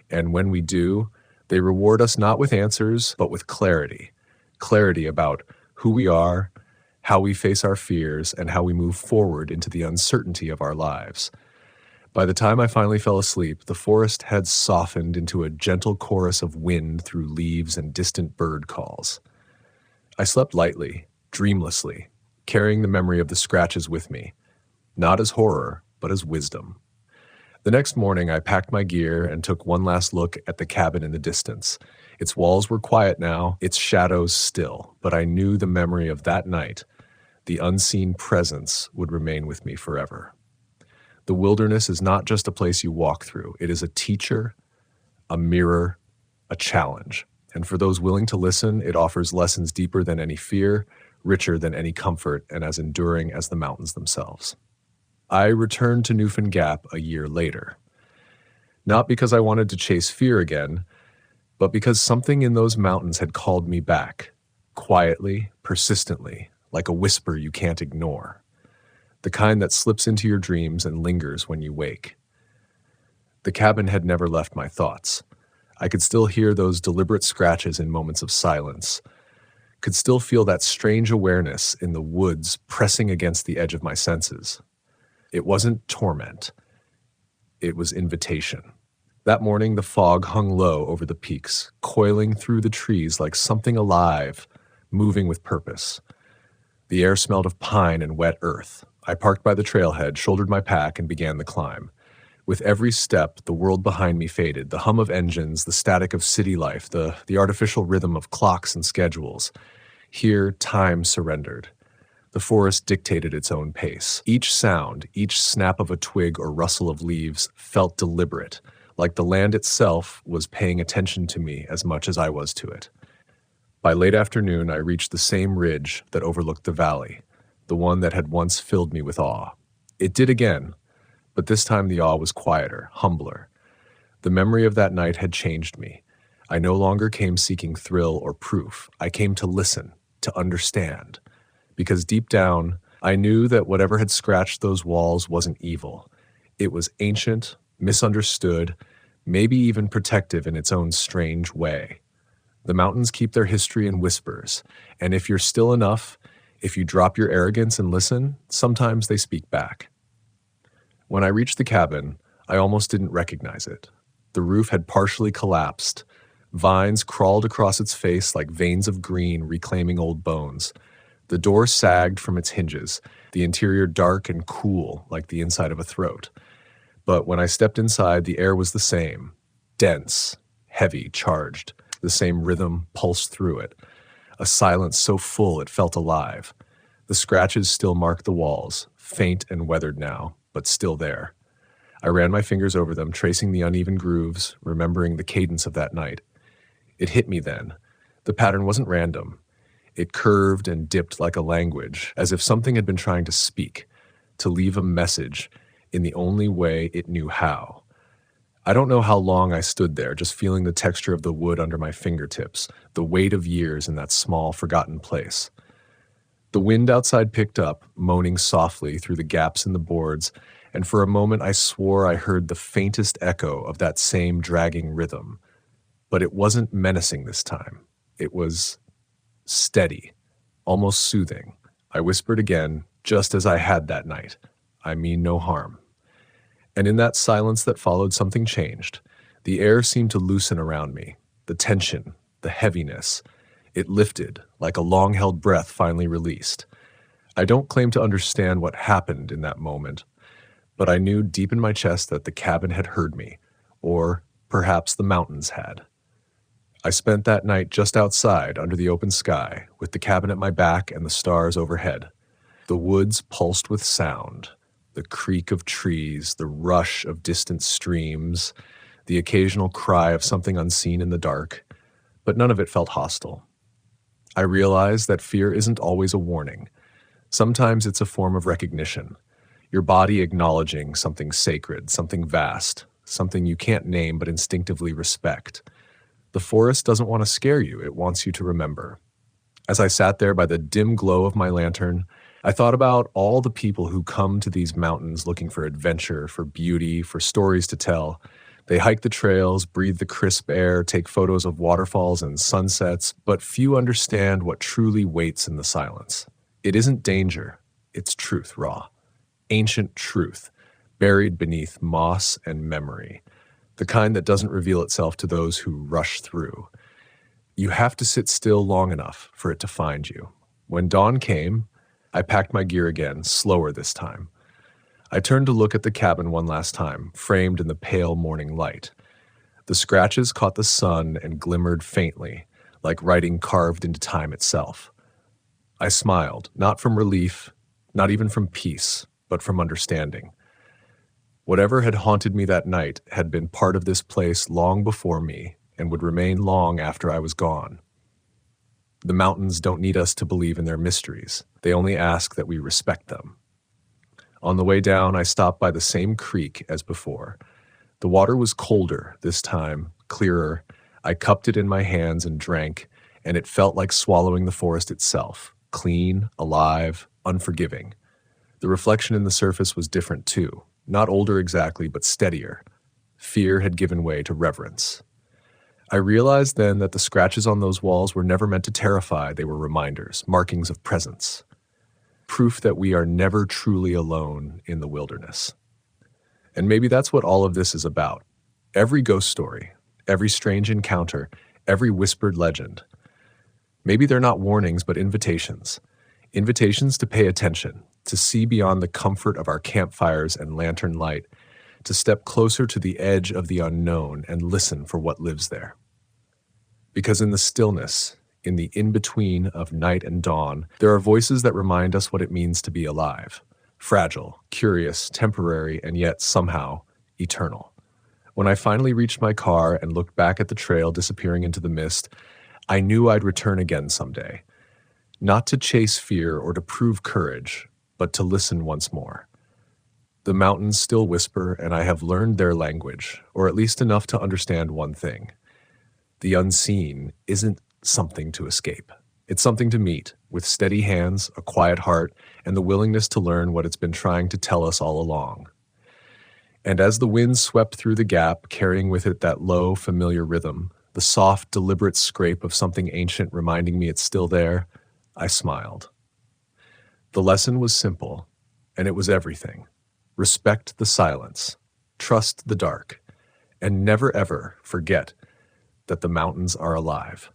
And when we do, they reward us not with answers, but with clarity. Clarity about who we are, how we face our fears, and how we move forward into the uncertainty of our lives. By the time I finally fell asleep, the forest had softened into a gentle chorus of wind through leaves and distant bird calls. I slept lightly, dreamlessly, carrying the memory of the scratches with me, not as horror, but as wisdom. The next morning, I packed my gear and took one last look at the cabin in the distance. Its walls were quiet now, its shadows still, but I knew the memory of that night, the unseen presence, would remain with me forever. The wilderness is not just a place you walk through. It is a teacher, a mirror, a challenge. And for those willing to listen, it offers lessons deeper than any fear, richer than any comfort, and as enduring as the mountains themselves. I returned to Newfound Gap a year later. Not because I wanted to chase fear again, but because something in those mountains had called me back, quietly, persistently, like a whisper you can't ignore, the kind that slips into your dreams and lingers when you wake. The cabin had never left my thoughts. I could still hear those deliberate scratches in moments of silence, could still feel that strange awareness in the woods pressing against the edge of my senses. It wasn't torment. It was invitation. That morning, the fog hung low over the peaks, coiling through the trees like something alive, moving with purpose. The air smelled of pine and wet earth. I parked by the trailhead, shouldered my pack, and began the climb. With every step, the world behind me faded, the hum of engines, the static of city life, the artificial rhythm of clocks and schedules. Here, time surrendered. The forest dictated its own pace. Each sound, each snap of a twig or rustle of leaves felt deliberate, like the land itself was paying attention to me as much as I was to it. By late afternoon, I reached the same ridge that overlooked the valley, the one that had once filled me with awe. It did again, but this time the awe was quieter, humbler. The memory of that night had changed me. I no longer came seeking thrill or proof. I came to listen, to understand. Because deep down, I knew that whatever had scratched those walls wasn't evil. It was ancient, misunderstood, maybe even protective in its own strange way. The mountains keep their history in whispers, and if you're still enough, if you drop your arrogance and listen, sometimes they speak back. When I reached the cabin, I almost didn't recognize it. The roof had partially collapsed. Vines crawled across its face like veins of green reclaiming old bones. The door sagged from its hinges, the interior dark and cool like the inside of a throat. But when I stepped inside, the air was the same, dense, heavy, charged. The same rhythm pulsed through it, a silence so full it felt alive. The scratches still marked the walls, faint and weathered now, but still there. I ran my fingers over them, tracing the uneven grooves, remembering the cadence of that night. It hit me then. The pattern wasn't random. It curved and dipped like a language, as if something had been trying to speak, to leave a message in the only way it knew how. I don't know how long I stood there, just feeling the texture of the wood under my fingertips, the weight of years in that small, forgotten place. The wind outside picked up, moaning softly through the gaps in the boards, and for a moment I swore I heard the faintest echo of that same dragging rhythm. But it wasn't menacing this time. It was steady, almost soothing. I whispered again, just as I had that night. I mean no harm. And in that silence that followed, something changed. The air seemed to loosen around me. The tension, the heaviness. It lifted, like a long-held breath finally released. I don't claim to understand what happened in that moment, but I knew deep in my chest that the cabin had heard me, or perhaps the mountains had. I spent that night just outside under the open sky, with the cabin at my back and the stars overhead. The woods pulsed with sound, the creak of trees, the rush of distant streams, the occasional cry of something unseen in the dark, but none of it felt hostile. I realized that fear isn't always a warning. Sometimes it's a form of recognition, your body acknowledging something sacred, something vast, something you can't name but instinctively respect. The forest doesn't want to scare you, it wants you to remember. As I sat there by the dim glow of my lantern, I thought about all the people who come to these mountains looking for adventure, for beauty, for stories to tell. They hike the trails, breathe the crisp air, take photos of waterfalls and sunsets, but few understand what truly waits in the silence. It isn't danger, it's truth raw. Ancient truth, buried beneath moss and memory. The kind that doesn't reveal itself to those who rush through. You have to sit still long enough for it to find you. When dawn came, I packed my gear again, slower this time. I turned to look at the cabin one last time, framed in the pale morning light. The scratches caught the sun and glimmered faintly, like writing carved into time itself. I smiled, not from relief, not even from peace, but from understanding. Whatever had haunted me that night had been part of this place long before me and would remain long after I was gone. The mountains don't need us to believe in their mysteries. They only ask that we respect them. On the way down, I stopped by the same creek as before. The water was colder this time, clearer. I cupped it in my hands and drank, and it felt like swallowing the forest itself, clean, alive, unforgiving. The reflection in the surface was different too. Not older exactly, but steadier. Fear had given way to reverence. I realized then that the scratches on those walls were never meant to terrify. They were reminders, markings of presence. Proof that we are never truly alone in the wilderness. And maybe that's what all of this is about. Every ghost story, every strange encounter, every whispered legend. Maybe they're not warnings, but invitations. Invitations to pay attention, to see beyond the comfort of our campfires and lantern light, to step closer to the edge of the unknown and listen for what lives there. Because in the stillness, In the in-between of night and dawn, there are voices that remind us what it means to be alive. Fragile, curious, temporary, and yet somehow eternal. When I finally reached my car and looked back at the trail disappearing into the mist, I knew I'd return again someday. Not to chase fear or to prove courage, but to listen once more. The mountains still whisper, and I have learned their language, or at least enough to understand one thing. The unseen isn't something to escape. It's something to meet, with steady hands, a quiet heart, and the willingness to learn what it's been trying to tell us all along. And as the wind swept through the gap, carrying with it that low, familiar rhythm, the soft, deliberate scrape of something ancient reminding me it's still there, I smiled. The lesson was simple, and it was everything. Respect the silence, trust the dark, and never ever forget that the mountains are alive.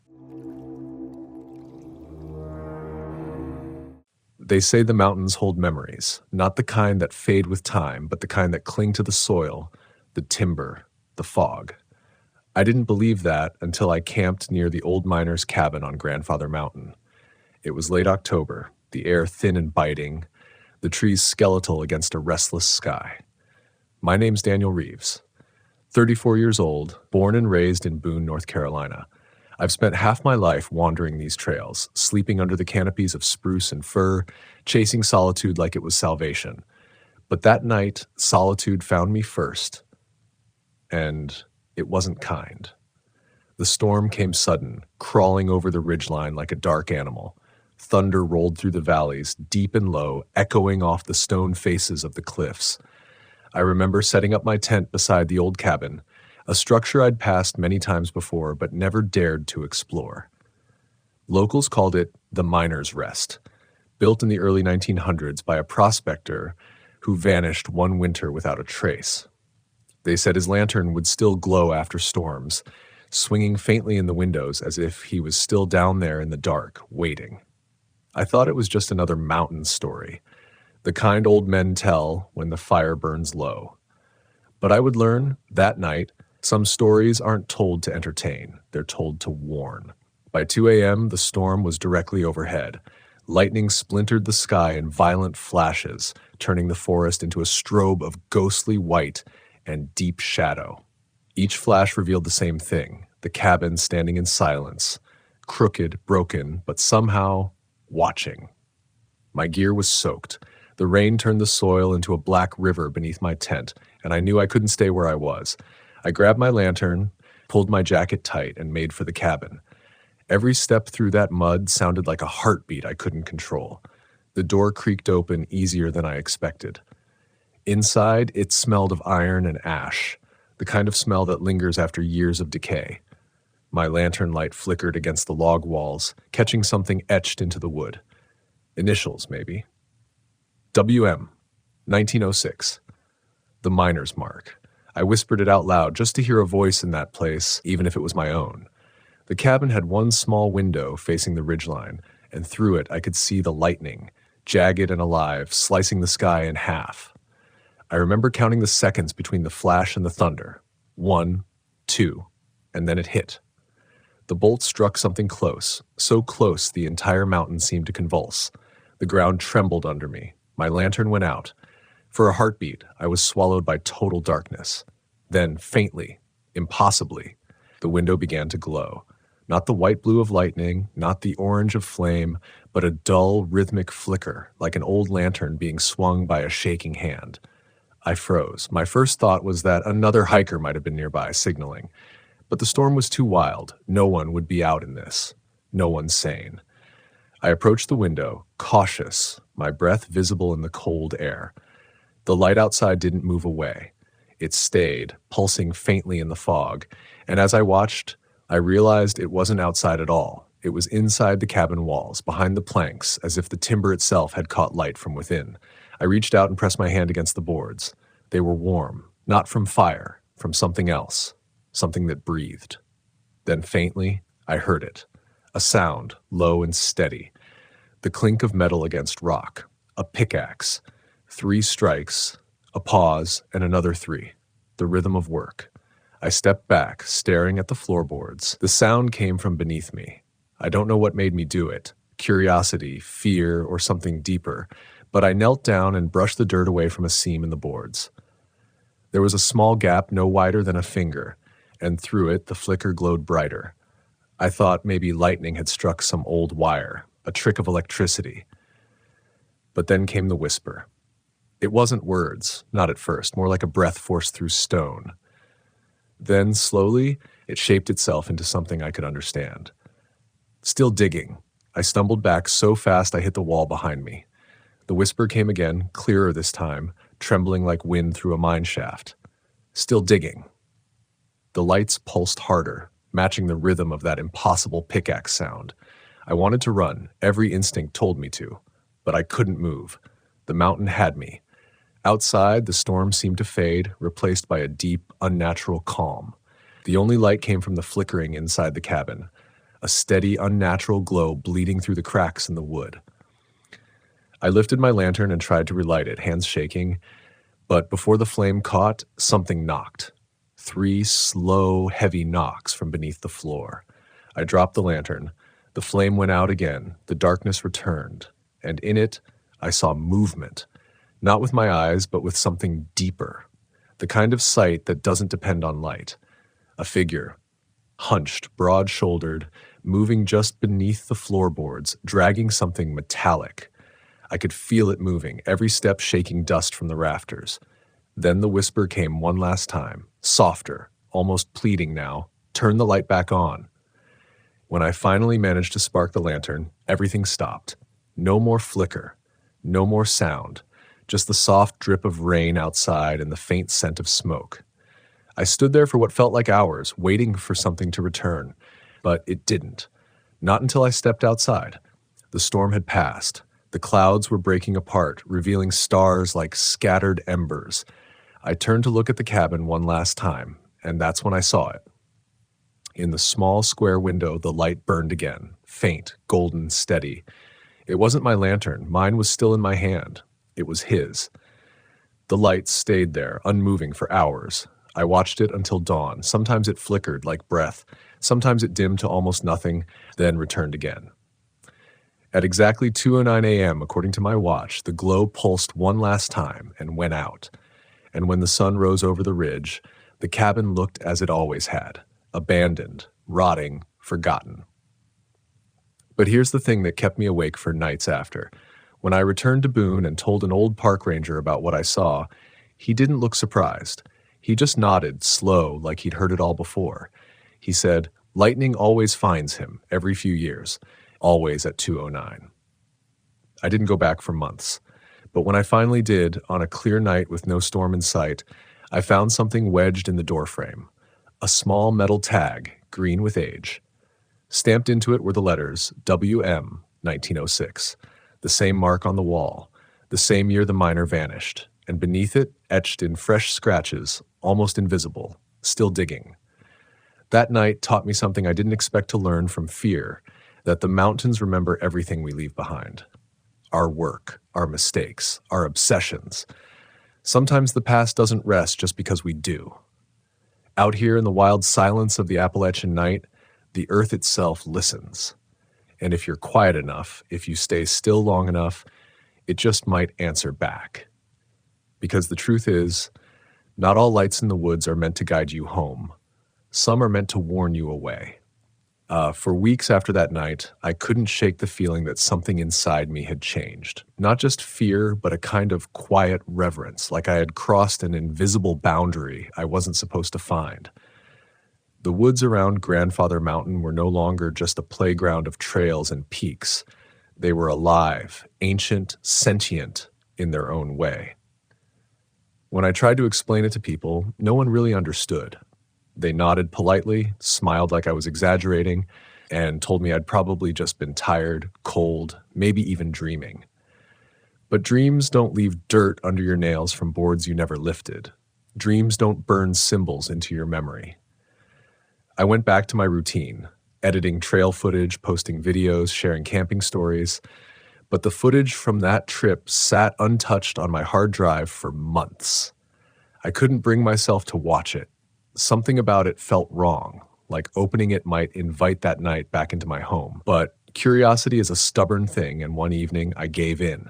They say the mountains hold memories, not the kind that fade with time, but the kind that cling to the soil, the timber, the fog. I didn't believe that until I camped near the old miner's cabin on Grandfather Mountain. It was late October, the air thin and biting, the trees skeletal against a restless sky. My name's Daniel Reeves, 34 years old, born and raised in Boone, North Carolina. I've spent half my life wandering these trails, sleeping under the canopies of spruce and fir, chasing solitude like it was salvation. But that night, solitude found me first, and it wasn't kind. The storm came sudden, crawling over the ridgeline like a dark animal. Thunder rolled through the valleys, deep and low, echoing off the stone faces of the cliffs. I remember setting up my tent beside the old cabin, a structure I'd passed many times before but never dared to explore. Locals called it the Miner's Rest, built in the early 1900s by a prospector who vanished one winter without a trace. They said his lantern would still glow after storms, swinging faintly in the windows as if he was still down there in the dark, waiting. I thought it was just another mountain story, the kind old men tell when the fire burns low. But I would learn, that night, some stories aren't told to entertain, they're told to warn. By 2 a.m., the storm was directly overhead. Lightning splintered the sky in violent flashes, turning the forest into a strobe of ghostly white and deep shadow. Each flash revealed the same thing, the cabin standing in silence, crooked, broken, but somehow watching. My gear was soaked. The rain turned the soil into a black river beneath my tent, and I knew I couldn't stay where I was. I grabbed my lantern, pulled my jacket tight, and made for the cabin. Every step through that mud sounded like a heartbeat I couldn't control. The door creaked open easier than I expected. Inside, it smelled of iron and ash, the kind of smell that lingers after years of decay. My lantern light flickered against the log walls, catching something etched into the wood. Initials, maybe. WM, 1906. The miner's mark. I whispered it out loud just to hear a voice in that place, even if it was my own. The cabin had one small window facing the ridgeline, and through it I could see the lightning, jagged and alive, slicing the sky in half. I remember counting the seconds between the flash and the thunder. 1, 2, and then it hit. The bolt struck something close, so close the entire mountain seemed to convulse. The ground trembled under me. My lantern went out. For a heartbeat, I was swallowed by total darkness. Then, faintly, impossibly, the window began to glow. Not the white blue of lightning, not the orange of flame, but a dull, rhythmic flicker, like an old lantern being swung by a shaking hand. I froze. My first thought was that another hiker might have been nearby, signaling. But the storm was too wild. No one would be out in this. No one sane. I approached the window, cautious, my breath visible in the cold air. The light outside didn't move away. It stayed, pulsing faintly in the fog, and as I watched, I realized it wasn't outside at all. It was inside the cabin walls, behind the planks, as if the timber itself had caught light from within. I reached out and pressed my hand against the boards. They were warm, not from fire, from something else, something that breathed. Then faintly, I heard it. A sound, low and steady. The clink of metal against rock. A pickaxe. 3 strikes, a pause, and another 3. The rhythm of work. I stepped back, staring at the floorboards. The sound came from beneath me. I don't know what made me do it, curiosity, fear, or something deeper, but I knelt down and brushed the dirt away from a seam in the boards. There was a small gap no wider than a finger, and through it the flicker glowed brighter. I thought maybe lightning had struck some old wire, a trick of electricity. But then came the whisper. It wasn't words, not at first, more like a breath forced through stone. Then, slowly, it shaped itself into something I could understand. Still digging. I stumbled back so fast I hit the wall behind me. The whisper came again, clearer this time, trembling like wind through a mine shaft. Still digging. The lights pulsed harder, matching the rhythm of that impossible pickaxe sound. I wanted to run, every instinct told me to, but I couldn't move. The mountain had me. Outside, the storm seemed to fade, replaced by a deep, unnatural calm. The only light came from the flickering inside the cabin, a steady, unnatural glow bleeding through the cracks in the wood. I lifted my lantern and tried to relight it, hands shaking, but before the flame caught, something knocked. 3 slow, heavy knocks from beneath the floor. I dropped the lantern. The flame went out again, the darkness returned, and in it, I saw movement. Not with my eyes, but with something deeper. The kind of sight that doesn't depend on light. A figure, hunched, broad-shouldered, moving just beneath the floorboards, dragging something metallic. I could feel it moving, every step shaking dust from the rafters. Then the whisper came one last time, softer, almost pleading now, "Turn the light back on." When I finally managed to spark the lantern, everything stopped. No more flicker, no more sound, just the soft drip of rain outside and the faint scent of smoke. I stood there for what felt like hours, waiting for something to return, but it didn't. Not until I stepped outside. The storm had passed. The clouds were breaking apart, revealing stars like scattered embers. I turned to look at the cabin one last time, and that's when I saw it. In the small square window, the light burned again, faint, golden, steady. It wasn't my lantern. Mine was still in my hand. It was his. The light stayed there, unmoving for hours. I watched it until dawn. Sometimes it flickered like breath. Sometimes it dimmed to almost nothing, then returned again. At exactly 2:09 a.m., according to my watch, the glow pulsed one last time and went out. And when the sun rose over the ridge, the cabin looked as it always had, abandoned, rotting, forgotten. But here's the thing that kept me awake for nights after. When I returned to Boone and told an old park ranger about what I saw, he didn't look surprised. He just nodded, slow, like he'd heard it all before. He said, "Lightning always finds him, every few years. Always at 2:09. I didn't go back for months. But when I finally did, on a clear night with no storm in sight, I found something wedged in the doorframe. A small metal tag, green with age. Stamped into it were the letters WM 1906, the same mark on the wall, the same year the miner vanished, and beneath it, etched in fresh scratches, almost invisible, "Still digging." That night taught me something I didn't expect to learn from fear, that the mountains remember everything we leave behind. Our work, our mistakes, our obsessions. Sometimes the past doesn't rest just because we do. Out here in the wild silence of the Appalachian night, the earth itself listens. And if you're quiet enough, if you stay still long enough, it just might answer back. Because the truth is, not all lights in the woods are meant to guide you home. Some are meant to warn you away. For weeks after that night, I couldn't shake the feeling that something inside me had changed. Not just fear, but a kind of quiet reverence, like I had crossed an invisible boundary I wasn't supposed to find. The woods around Grandfather Mountain were no longer just a playground of trails and peaks. They were alive, ancient, sentient in their own way. When I tried to explain it to people, no one really understood. They nodded politely, smiled like I was exaggerating, and told me I'd probably just been tired, cold, maybe even dreaming. But dreams don't leave dirt under your nails from boards you never lifted. Dreams don't burn symbols into your memory. I went back to my routine, editing trail footage, posting videos, sharing camping stories. But the footage from that trip sat untouched on my hard drive for months. I couldn't bring myself to watch it. Something about it felt wrong, like opening it might invite that night back into my home. But curiosity is a stubborn thing, and one evening I gave in.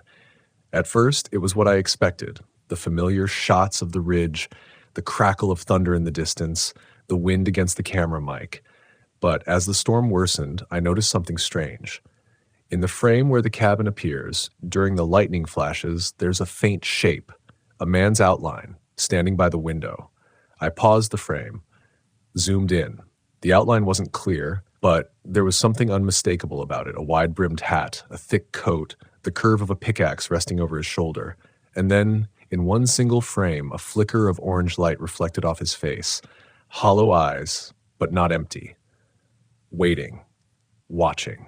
At first, it was what I expected: the familiar shots of the ridge, the crackle of thunder in the distance, the wind against the camera mic. But as the storm worsened, I noticed something strange. In the frame where the cabin appears, during the lightning flashes, there's a faint shape, a man's outline, standing by the window. I paused the frame, zoomed in. The outline wasn't clear, but there was something unmistakable about it: a wide-brimmed hat, a thick coat, the curve of a pickaxe resting over his shoulder. And then, in one single frame, a flicker of orange light reflected off his face. Hollow eyes, but not empty. Waiting. Watching.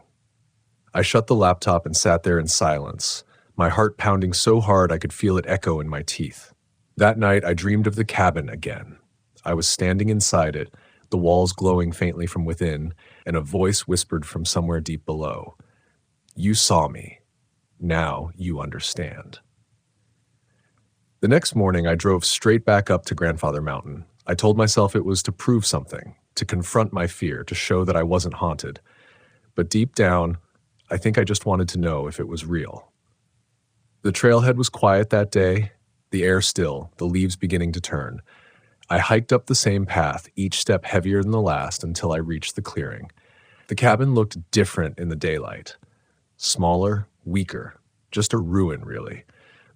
I shut the laptop and sat there in silence, my heart pounding so hard I could feel it echo in my teeth. That night, I dreamed of the cabin again. I was standing inside it, the walls glowing faintly from within, and a voice whispered from somewhere deep below. "You saw me. Now you understand." The next morning, I drove straight back up to Grandfather Mountain. I told myself it was to prove something, to confront my fear, to show that I wasn't haunted. But deep down, I think I just wanted to know if it was real. The trailhead was quiet that day, the air still, the leaves beginning to turn. I hiked up the same path, each step heavier than the last, until I reached the clearing. The cabin looked different in the daylight. Smaller, weaker, just a ruin, really.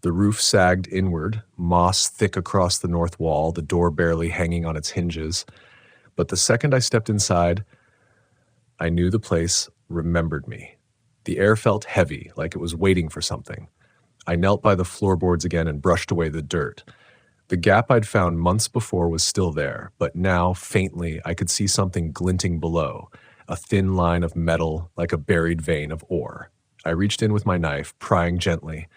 The roof sagged inward, moss thick across the north wall, the door barely hanging on its hinges. But the second I stepped inside, I knew the place remembered me. The air felt heavy, like it was waiting for something. I knelt by the floorboards again and brushed away the dirt. The gap I'd found months before was still there, but now, faintly, I could see something glinting below, a thin line of metal like a buried vein of ore. I reached in with my knife, prying gently.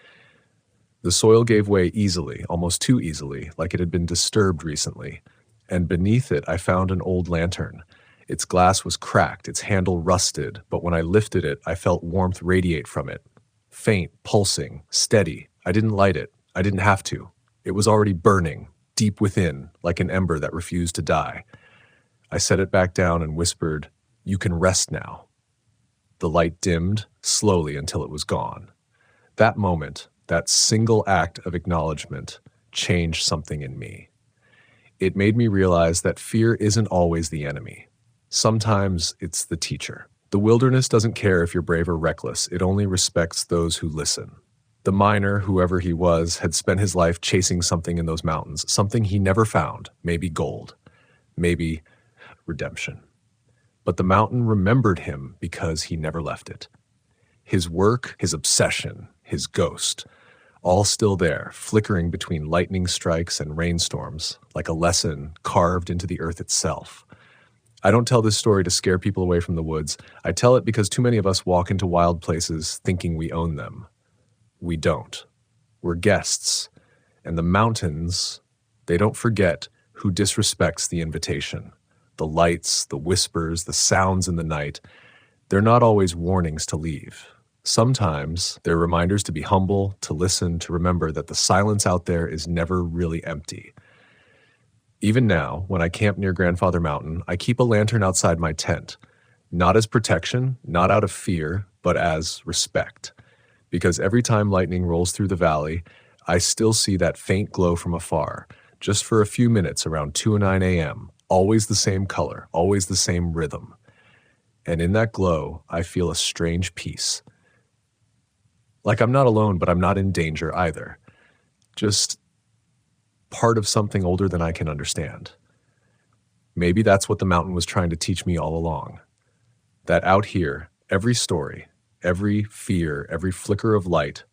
The soil gave way easily, almost too easily, like it had been disturbed recently. And beneath it, I found an old lantern. Its glass was cracked, its handle rusted, but when I lifted it, I felt warmth radiate from it. Faint, pulsing, steady. I didn't light it. I didn't have to. It was already burning, deep within, like an ember that refused to die. I set it back down and whispered, "You can rest now." The light dimmed, slowly until it was gone. That moment, that single act of acknowledgement, changed something in me. It made me realize that fear isn't always the enemy. Sometimes it's the teacher. The wilderness doesn't care if you're brave or reckless. It only respects those who listen. The miner, whoever he was, had spent his life chasing something in those mountains, something he never found, maybe gold, maybe redemption. But the mountain remembered him because he never left it. His work, his obsession, his ghost, all still there, flickering between lightning strikes and rainstorms, like a lesson carved into the earth itself. I don't tell this story to scare people away from the woods. I tell it because too many of us walk into wild places thinking we own them. We don't. We're guests. And the mountains, they don't forget who disrespects the invitation. The lights, the whispers, the sounds in the night, they're not always warnings to leave. Sometimes they're reminders to be humble, to listen, to remember that the silence out there is never really empty. Even now, when I camp near Grandfather Mountain, I keep a lantern outside my tent, not as protection, not out of fear, but as respect. Because every time lightning rolls through the valley, I still see that faint glow from afar, just for a few minutes around 2 or 9 a.m., always the same color, always the same rhythm. And in that glow, I feel a strange peace. Like I'm not alone, but I'm not in danger either. Just part of something older than I can understand. Maybe that's what the mountain was trying to teach me all along. That out here, every story, every fear, every flicker of light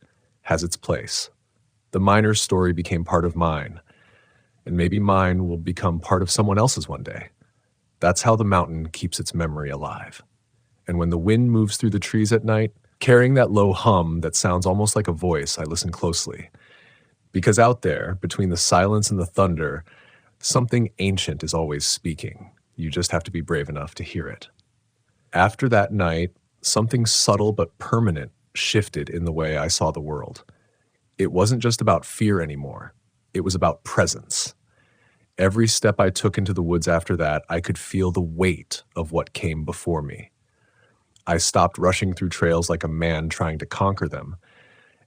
has its place. The miner's story became part of mine, and maybe mine will become part of someone else's one day. That's how the mountain keeps its memory alive. And when the wind moves through the trees at night, carrying that low hum that sounds almost like a voice, I listen closely. Because out there, between the silence and the thunder, something ancient is always speaking. You just have to be brave enough to hear it. After that night, something subtle but permanent shifted in the way I saw the world. It wasn't just about fear anymore. It was about presence. Every step I took into the woods after that, I could feel the weight of what came before me. I stopped rushing through trails like a man trying to conquer them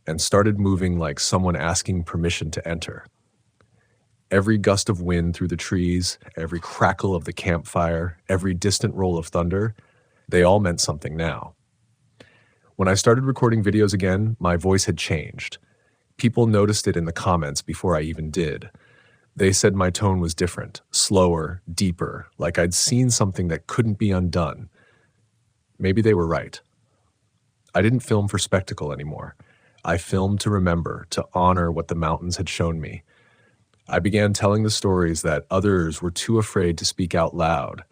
and started moving like someone asking permission to enter. Every gust of wind through the trees, every crackle of the campfire, every distant roll of thunder, they all meant something now. When I started recording videos again, my voice had changed. People noticed it in the comments before I even did. They said my tone was different, slower, deeper, like I'd seen something that couldn't be undone. Maybe they were right. I didn't film for spectacle anymore. I filmed to remember, to honor what the mountains had shown me. I began telling the stories that others were too afraid to speak out loud.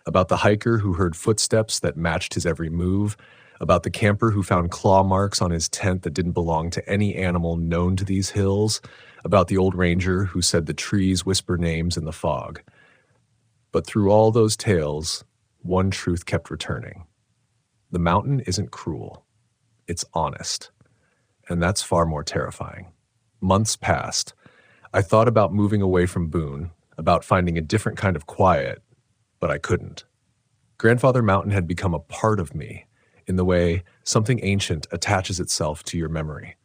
About the hiker who heard footsteps that matched his every move, about the camper who found claw marks on his tent that didn't belong to any animal known to these hills, about the old ranger who said the trees whisper names in the fog. But through all those tales, one truth kept returning. The mountain isn't cruel. It's honest. And that's far more terrifying. Months passed. I thought about moving away from Boone, about finding a different kind of quiet, but I couldn't. Grandfather Mountain had become a part of me, in the way something ancient attaches itself to your memory.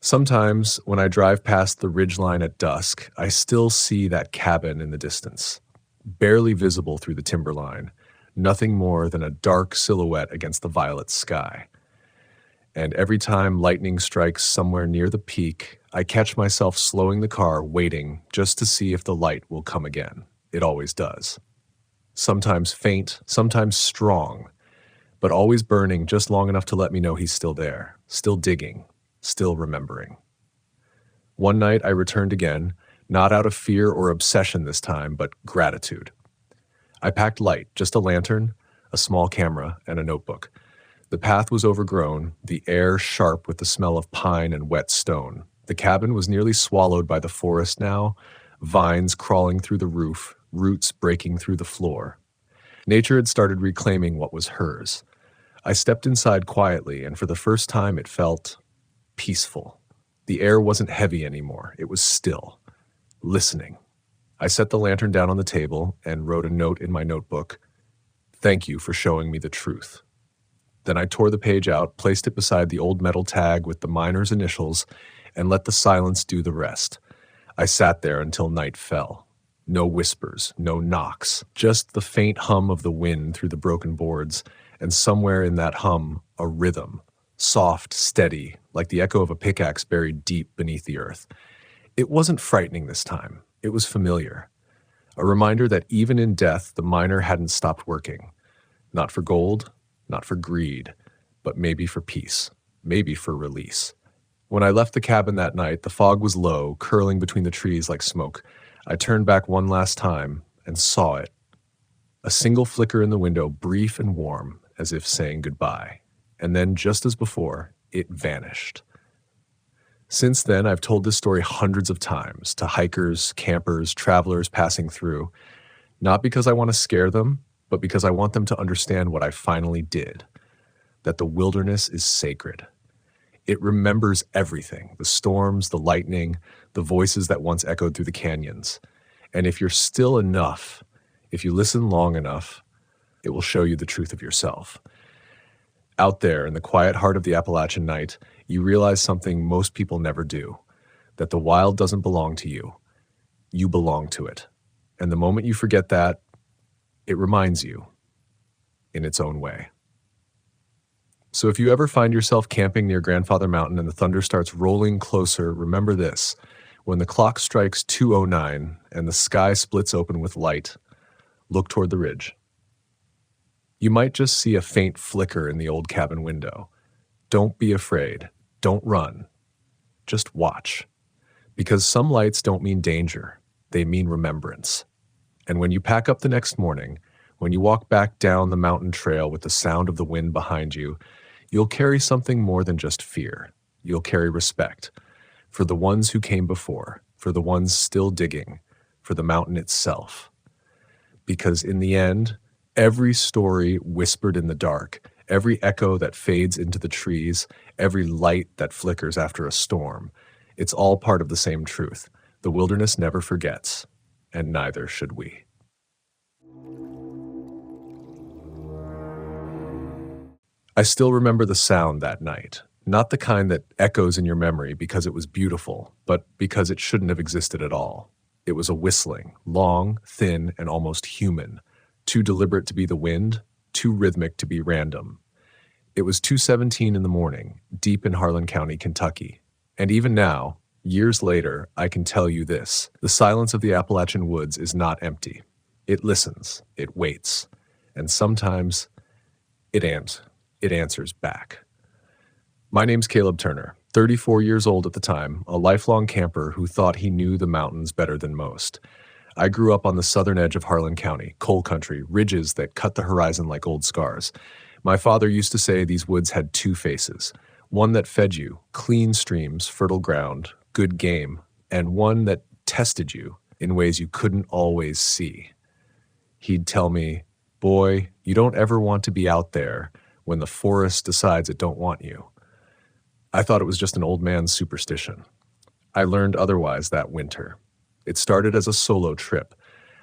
Sometimes, when I drive past the ridgeline at dusk, I still see that cabin in the distance, barely visible through the timberline, nothing more than a dark silhouette against the violet sky. And every time lightning strikes somewhere near the peak, I catch myself slowing the car, waiting just to see if the light will come again. It always does. Sometimes faint, sometimes strong, but always burning just long enough to let me know he's still there, still digging, still remembering. One night I returned again, not out of fear or obsession this time, but gratitude. I packed light, just a lantern, a small camera, and a notebook. The path was overgrown, the air sharp with the smell of pine and wet stone. The cabin was nearly swallowed by the forest now, vines crawling through the roof, roots breaking through the floor. Nature had started reclaiming what was hers. I stepped inside quietly, and for the first time it felt peaceful. The air wasn't heavy anymore. It was still. Listening. I set the lantern down on the table and wrote a note in my notebook. Thank you for showing me the truth. Then I tore the page out, placed it beside the old metal tag with the miner's initials, and let the silence do the rest. I sat there until night fell. No whispers, no knocks, just the faint hum of the wind through the broken boards, and somewhere in that hum, a rhythm, soft, steady, like the echo of a pickaxe buried deep beneath the earth. It wasn't frightening this time. It was familiar. A reminder that even in death, the miner hadn't stopped working. Not for gold, not for greed, but maybe for peace, maybe for release. When I left the cabin that night, the fog was low, curling between the trees like smoke. I turned back one last time and saw it. A single flicker in the window, brief and warm, as if saying goodbye. And then, just as before, it vanished. Since then, I've told this story hundreds of times to hikers, campers, travelers passing through, not because I want to scare them, but because I want them to understand what I finally did, that the wilderness is sacred. It remembers everything, the storms, the lightning, the voices that once echoed through the canyons. And if you're still enough, if you listen long enough, it will show you the truth of yourself. Out there in the quiet heart of the Appalachian night, you realize something most people never do, that the wild doesn't belong to you. You belong to it. And the moment you forget that, it reminds you in its own way. So if you ever find yourself camping near Grandfather Mountain and the thunder starts rolling closer, remember this. When the clock strikes 2:09 and the sky splits open with light, look toward the ridge. You might just see a faint flicker in the old cabin window. Don't be afraid. Don't run. Just watch. Because some lights don't mean danger. They mean remembrance. And when you pack up the next morning, when you walk back down the mountain trail with the sound of the wind behind you, you'll carry something more than just fear. You'll carry respect for the ones who came before, for the ones still digging, for the mountain itself. Because in the end, every story whispered in the dark, every echo that fades into the trees, every light that flickers after a storm, it's all part of the same truth. The wilderness never forgets, and neither should we. I still remember the sound that night, not the kind that echoes in your memory because it was beautiful, but because it shouldn't have existed at all. It was a whistling, long, thin, and almost human, too deliberate to be the wind, too rhythmic to be random. It was 2:17 in the morning, deep in Harlan County, Kentucky. And even now, years later, I can tell you this: the silence of the Appalachian woods is not empty. It listens, it waits, and sometimes it answers back. My name's Caleb Turner, 34 years old at the time, a lifelong camper who thought he knew the mountains better than most. I grew up on the southern edge of Harlan County, coal country, ridges that cut the horizon like old scars. My father used to say these woods had two faces: one that fed you, clean streams, fertile ground, good game, and one that tested you in ways you couldn't always see. He'd tell me, "Boy, you don't ever want to be out there when the forest decides it don't want you." I thought it was just an old man's superstition. I learned otherwise that winter. It started as a solo trip.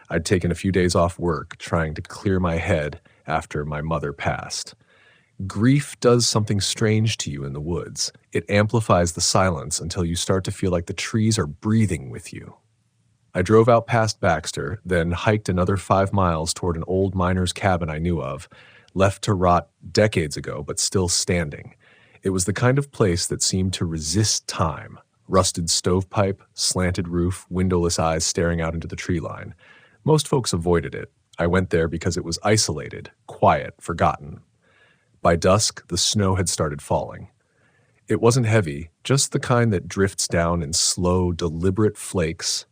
I'd taken a few days off work, trying to clear my head after my mother passed. Grief does something strange to you in the woods. It amplifies the silence until you start to feel like the trees are breathing with you. I drove out past Baxter, then hiked another 5 miles toward an old miner's cabin I knew of, left to rot decades ago but still standing. It was the kind of place that seemed to resist time. Rusted stovepipe, slanted roof, windowless eyes staring out into the tree line. Most folks avoided it. I went there because it was isolated, quiet, forgotten. By dusk, the snow had started falling. It wasn't heavy, just the kind that drifts down in slow, deliberate flakes,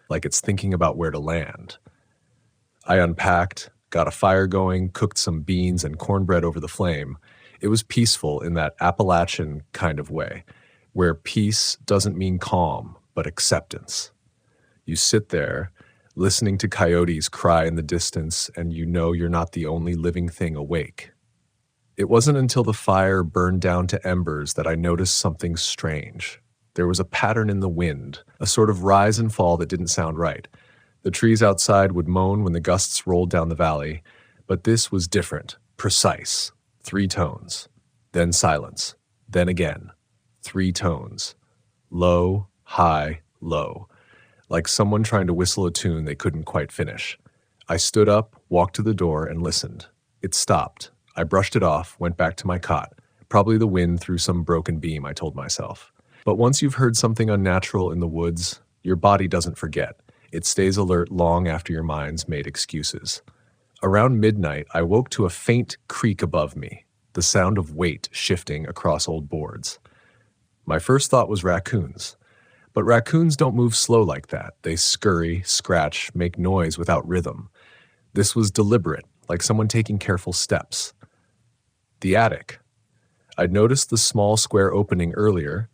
like it's thinking about where to land. I unpacked, got a fire going, cooked some beans and cornbread over the flame. It was peaceful in that Appalachian kind of way, where peace doesn't mean calm, but acceptance. You sit there, listening to coyotes cry in the distance, and you know you're not the only living thing awake. It wasn't until the fire burned down to embers that I noticed something strange. There was a pattern in the wind, a sort of rise and fall that didn't sound right. The trees outside would moan when the gusts rolled down the valley, but this was different, precise. 3 tones, then silence, then again, 3 tones, low, high, low, like someone trying to whistle a tune they couldn't quite finish. I stood up, walked to the door, and listened. It stopped. I brushed it off, went back to my cot. Probably the wind through some broken beam, I told myself. But once you've heard something unnatural in the woods, your body doesn't forget. It stays alert long after your mind's made excuses. Around midnight, I woke to a faint creak above me, the sound of weight shifting across old boards. My first thought was raccoons. But raccoons don't move slow like that. They scurry, scratch, make noise without rhythm. This was deliberate, like someone taking careful steps. The attic. I'd noticed the small square opening earlier,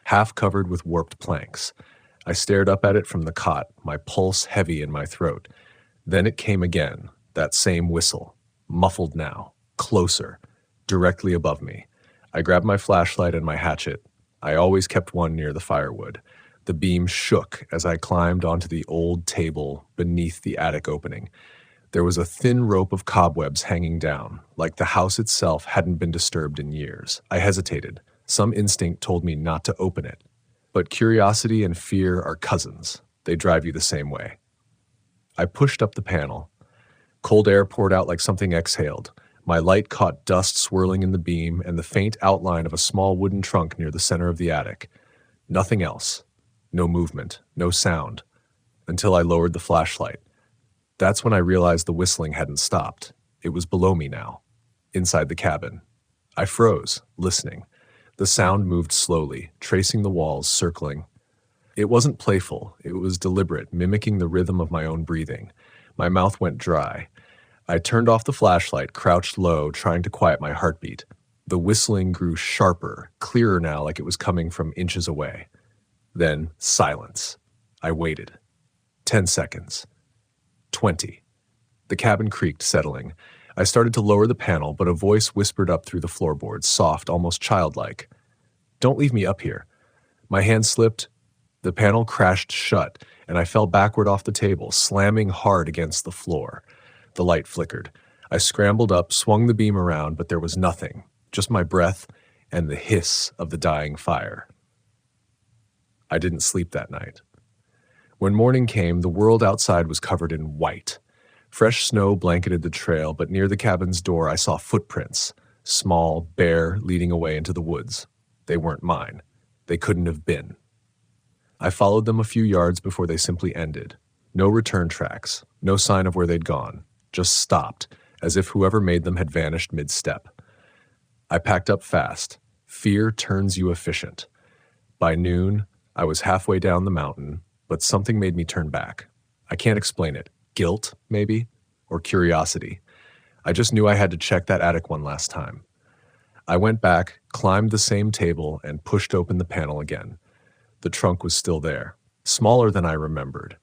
half covered with warped planks. I stared up at it from the cot, my pulse heavy in my throat. Then it came again, that same whistle, muffled now, closer, directly above me. I grabbed my flashlight and my hatchet. I always kept one near the firewood. The beam shook as I climbed onto the old table beneath the attic opening. There was a thin rope of cobwebs hanging down, like the house itself hadn't been disturbed in years. I hesitated. Some instinct told me not to open it. But curiosity and fear are cousins. They drive you the same way. I pushed up the panel. Cold air poured out like something exhaled. My light caught dust swirling in the beam and the faint outline of a small wooden trunk near the center of the attic. Nothing else. No movement, no sound, until I lowered the flashlight. That's when I realized the whistling hadn't stopped. It was below me now, inside the cabin. I froze, listening. The sound moved slowly, tracing the walls, circling. It wasn't playful. It was deliberate, mimicking the rhythm of my own breathing. My mouth went dry. I turned off the flashlight, crouched low, trying to quiet my heartbeat. The whistling grew sharper, clearer now, like it was coming from inches away. Then silence. I waited. 10 seconds. 20. The cabin creaked, settling. I started to lower the panel, but a voice whispered up through the floorboards, soft, almost childlike. "Don't leave me up here." My hand slipped. The panel crashed shut, and I fell backward off the table, slamming hard against the floor. The light flickered. I scrambled up, swung the beam around, but there was nothing, just my breath and the hiss of the dying fire. I didn't sleep that night. When morning came, the world outside was covered in white. Fresh snow blanketed the trail, but near the cabin's door I saw footprints, small, bare, leading away into the woods. They weren't mine. They couldn't have been. I followed them a few yards before they simply ended. No return tracks, no sign of where they'd gone, just stopped, as if whoever made them had vanished mid-step. I packed up fast. Fear turns you efficient. By noon, I was halfway down the mountain, but something made me turn back. I can't explain it. Guilt, maybe? Or curiosity. I just knew I had to check that attic one last time. I went back, climbed the same table, and pushed open the panel again. The trunk was still there, smaller than I remembered.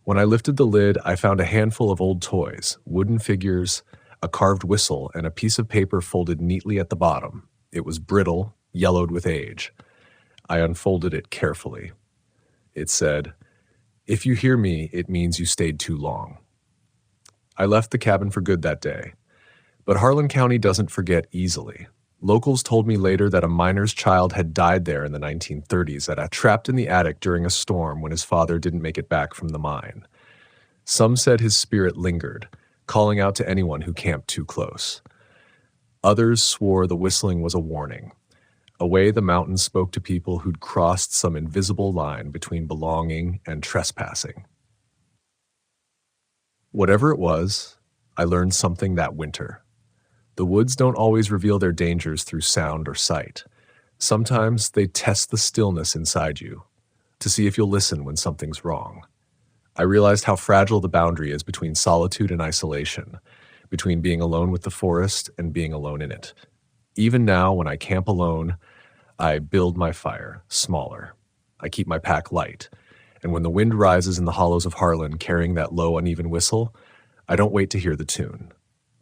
When I lifted the lid, I found a handful of old toys, wooden figures, a carved whistle, and a piece of paper folded neatly at the bottom. It was brittle, yellowed with age. I unfolded it carefully. It said, "If you hear me, it means you stayed too long." I left the cabin for good that day. But Harlan County doesn't forget easily. Locals told me later that a miner's child had died there in the 1930s, trapped in the attic during a storm when his father didn't make it back from the mine. Some said his spirit lingered, calling out to anyone who camped too close. Others swore the whistling was a warning, a way the mountains spoke to people who'd crossed some invisible line between belonging and trespassing. Whatever it was, I learned something that winter. The woods don't always reveal their dangers through sound or sight. Sometimes they test the stillness inside you to see if you'll listen when something's wrong. I realized how fragile the boundary is between solitude and isolation, between being alone with the forest and being alone in it. Even now, when I camp alone, I build my fire smaller. I keep my pack light. And when the wind rises in the hollows of Harlan carrying that low, uneven whistle, I don't wait to hear the tune.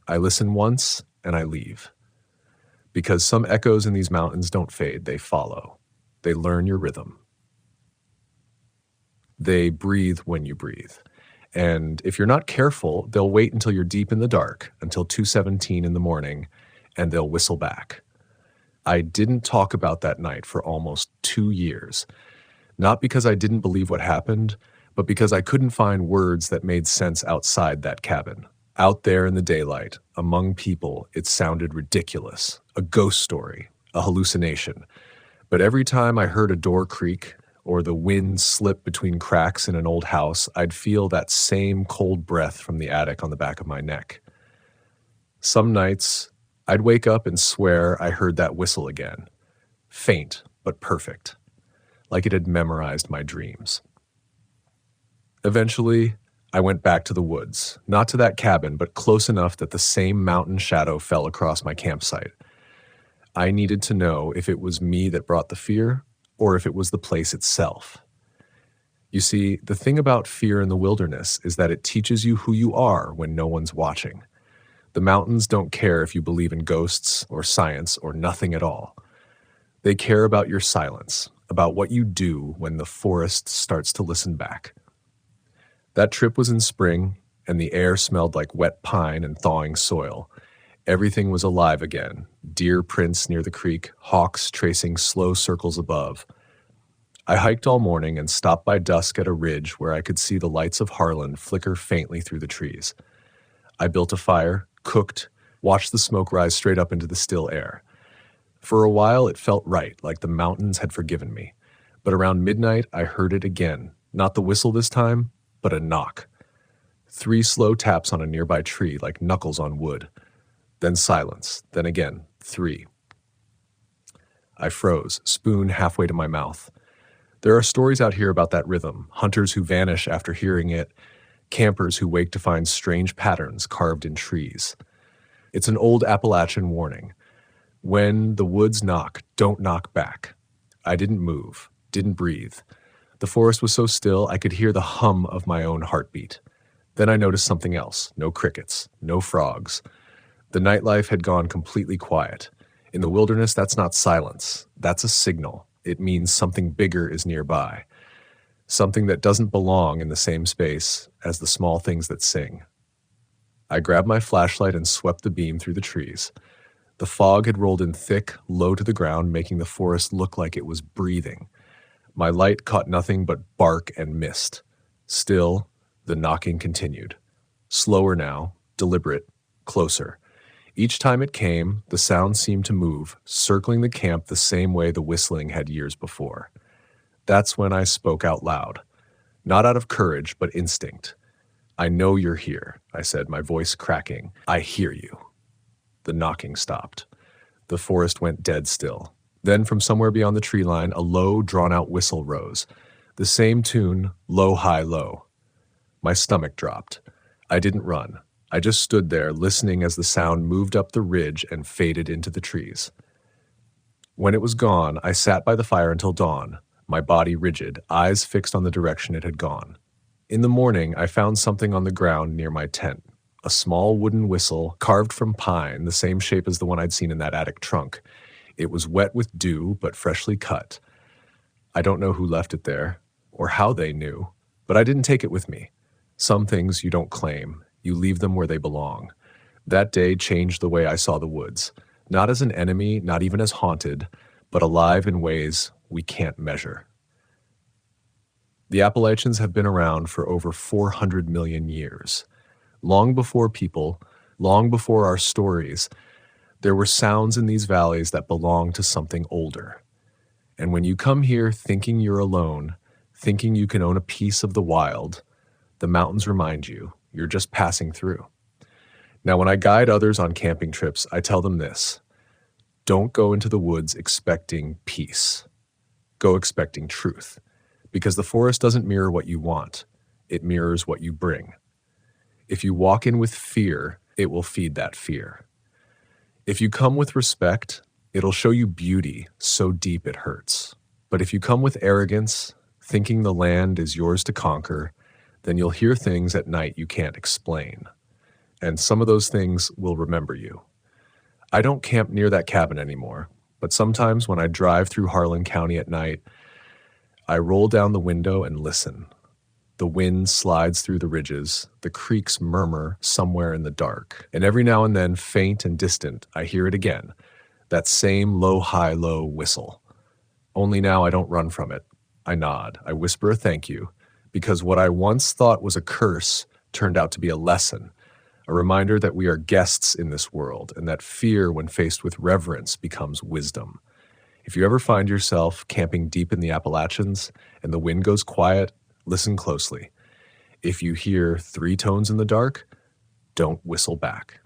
I listen once and I leave. Because some echoes in these mountains don't fade, they follow. They learn your rhythm. They breathe when you breathe. And if you're not careful, they'll wait until you're deep in the dark, until 2:17 in the morning, and they'll whistle back. I didn't talk about that night for almost 2 years. Not because I didn't believe what happened, but because I couldn't find words that made sense outside that cabin. Out there in the daylight, among people, it sounded ridiculous, a ghost story, a hallucination. But every time I heard a door creak or the wind slip between cracks in an old house, I'd feel that same cold breath from the attic on the back of my neck. Some nights, I'd wake up and swear I heard that whistle again. Faint, but perfect. Like it had memorized my dreams. Eventually, I went back to the woods, not to that cabin, but close enough that the same mountain shadow fell across my campsite. I needed to know if it was me that brought the fear, or if it was the place itself. You see, the thing about fear in the wilderness is that it teaches you who you are when no one's watching. The mountains don't care if you believe in ghosts or science or nothing at all. They care about your silence, about what you do when the forest starts to listen back. That trip was in spring, and the air smelled like wet pine and thawing soil. Everything was alive again, deer prints near the creek, hawks tracing slow circles above. I hiked all morning and stopped by dusk at a ridge where I could see the lights of Harlan flicker faintly through the trees. I built a fire, cooked, watched the smoke rise straight up into the still air. For a while, it felt right, like the mountains had forgiven me. But around midnight, I heard it again, not the whistle this time, but a knock. 3 slow taps on a nearby tree like knuckles on wood. Then silence, then again, 3. I froze, spoon halfway to my mouth. There are stories out here about that rhythm, hunters who vanish after hearing it, campers who wake to find strange patterns carved in trees. It's an old Appalachian warning. When the woods knock, don't knock back. I didn't move, didn't breathe. The forest was so still I could hear the hum of my own heartbeat. Then I noticed something else. No crickets, no frogs. The nightlife had gone completely quiet. In the wilderness, that's not silence. That's a signal. It means something bigger is nearby. something that doesn't belong in the same space as the small things that sing. I grabbed my flashlight and swept the beam through the trees. The fog had rolled in thick, low to the ground, making the forest look like it was breathing. My light caught nothing but bark and mist. Still, the knocking continued. Slower now, deliberate, closer. Each time it came, the sound seemed to move, circling the camp the same way the whistling had years before. That's when I spoke out loud. Not out of courage, but instinct. "I know you're here," I said, my voice cracking. "I hear you." The knocking stopped. The forest went dead still. Then from somewhere beyond the tree line, a low, drawn-out whistle rose. The same tune, low, high, low. My stomach dropped. I didn't run. I just stood there, listening as the sound moved up the ridge and faded into the trees. When it was gone, I sat by the fire until dawn, my body rigid, eyes fixed on the direction it had gone. In the morning, I found something on the ground near my tent. A small wooden whistle, carved from pine, the same shape as the one I'd seen in that attic trunk. It was wet with dew, but freshly cut. I don't know who left it there, or how they knew, but I didn't take it with me. Some things you don't claim. You leave them where they belong. That day changed the way I saw the woods. Not as an enemy, not even as haunted, but alive in ways we can't measure. The Appalachians have been around for over 400 million years. Long before people, long before our stories, there were sounds in these valleys that belong to something older. And when you come here thinking you're alone, thinking you can own a piece of the wild, the mountains remind you you're just passing through. Now, when I guide others on camping trips, I tell them this: don't go into the woods expecting peace. Go expecting truth. Because the forest doesn't mirror what you want. It mirrors what you bring. If you walk in with fear, it will feed that fear. If you come with respect, it'll show you beauty so deep it hurts. But if you come with arrogance, thinking the land is yours to conquer, then you'll hear things at night you can't explain. And some of those things will remember you. I don't camp near that cabin anymore, but sometimes when I drive through Harlan County at night, I roll down the window and listen. The wind slides through the ridges, the creeks murmur somewhere in the dark, and every now and then, faint and distant, I hear it again, that same low, high, low whistle. Only now I don't run from it. I nod, I whisper a thank you, because what I once thought was a curse turned out to be a lesson, a reminder that we are guests in this world, and that fear, when faced with reverence, becomes wisdom. If you ever find yourself camping deep in the Appalachians and the wind goes quiet, listen closely. If you hear 3 tones in the dark, don't whistle back.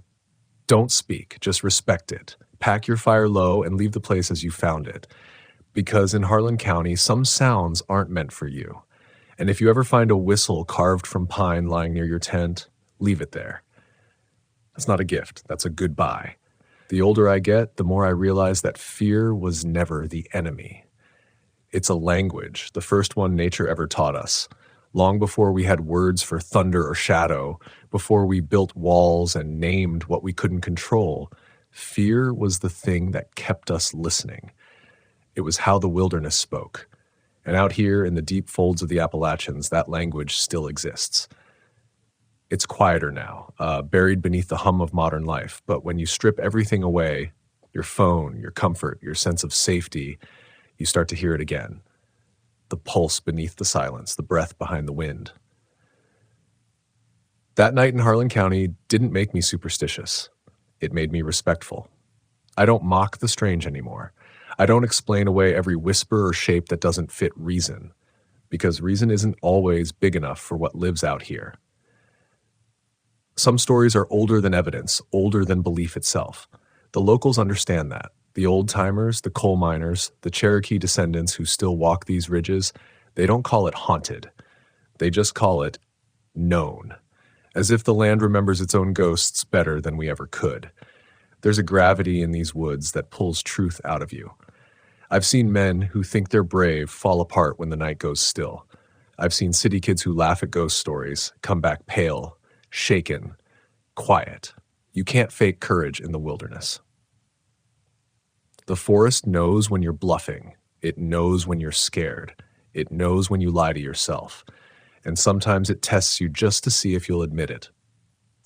Don't speak, just respect it. Pack your fire low and leave the place as you found it. Because in Harlan County, some sounds aren't meant for you. And if you ever find a whistle carved from pine lying near your tent, leave it there. That's not a gift, that's a goodbye. The older I get, the more I realize that fear was never the enemy. It's a language, the first one nature ever taught us. Long before we had words for thunder or shadow, before we built walls and named what we couldn't control, fear was the thing that kept us listening. It was how the wilderness spoke. And out here in the deep folds of the Appalachians, that language still exists. It's quieter now, buried beneath the hum of modern life. But when you strip everything away, your phone, your comfort, your sense of safety, you start to hear it again. The pulse beneath the silence, the breath behind the wind. That night in Harlan County didn't make me superstitious. It made me respectful. I don't mock the strange anymore. I don't explain away every whisper or shape that doesn't fit reason, because reason isn't always big enough for what lives out here. Some stories are older than evidence, older than belief itself. The locals understand that. The old-timers, the coal miners, the Cherokee descendants who still walk these ridges, they don't call it haunted. They just call it known, as if the land remembers its own ghosts better than we ever could. There's a gravity in these woods that pulls truth out of you. I've seen men who think they're brave fall apart when the night goes still. I've seen city kids who laugh at ghost stories come back pale, shaken, quiet. You can't fake courage in the wilderness. The forest knows when you're bluffing. It knows when you're scared. It knows when you lie to yourself, and sometimes it tests you just to see if you'll admit it.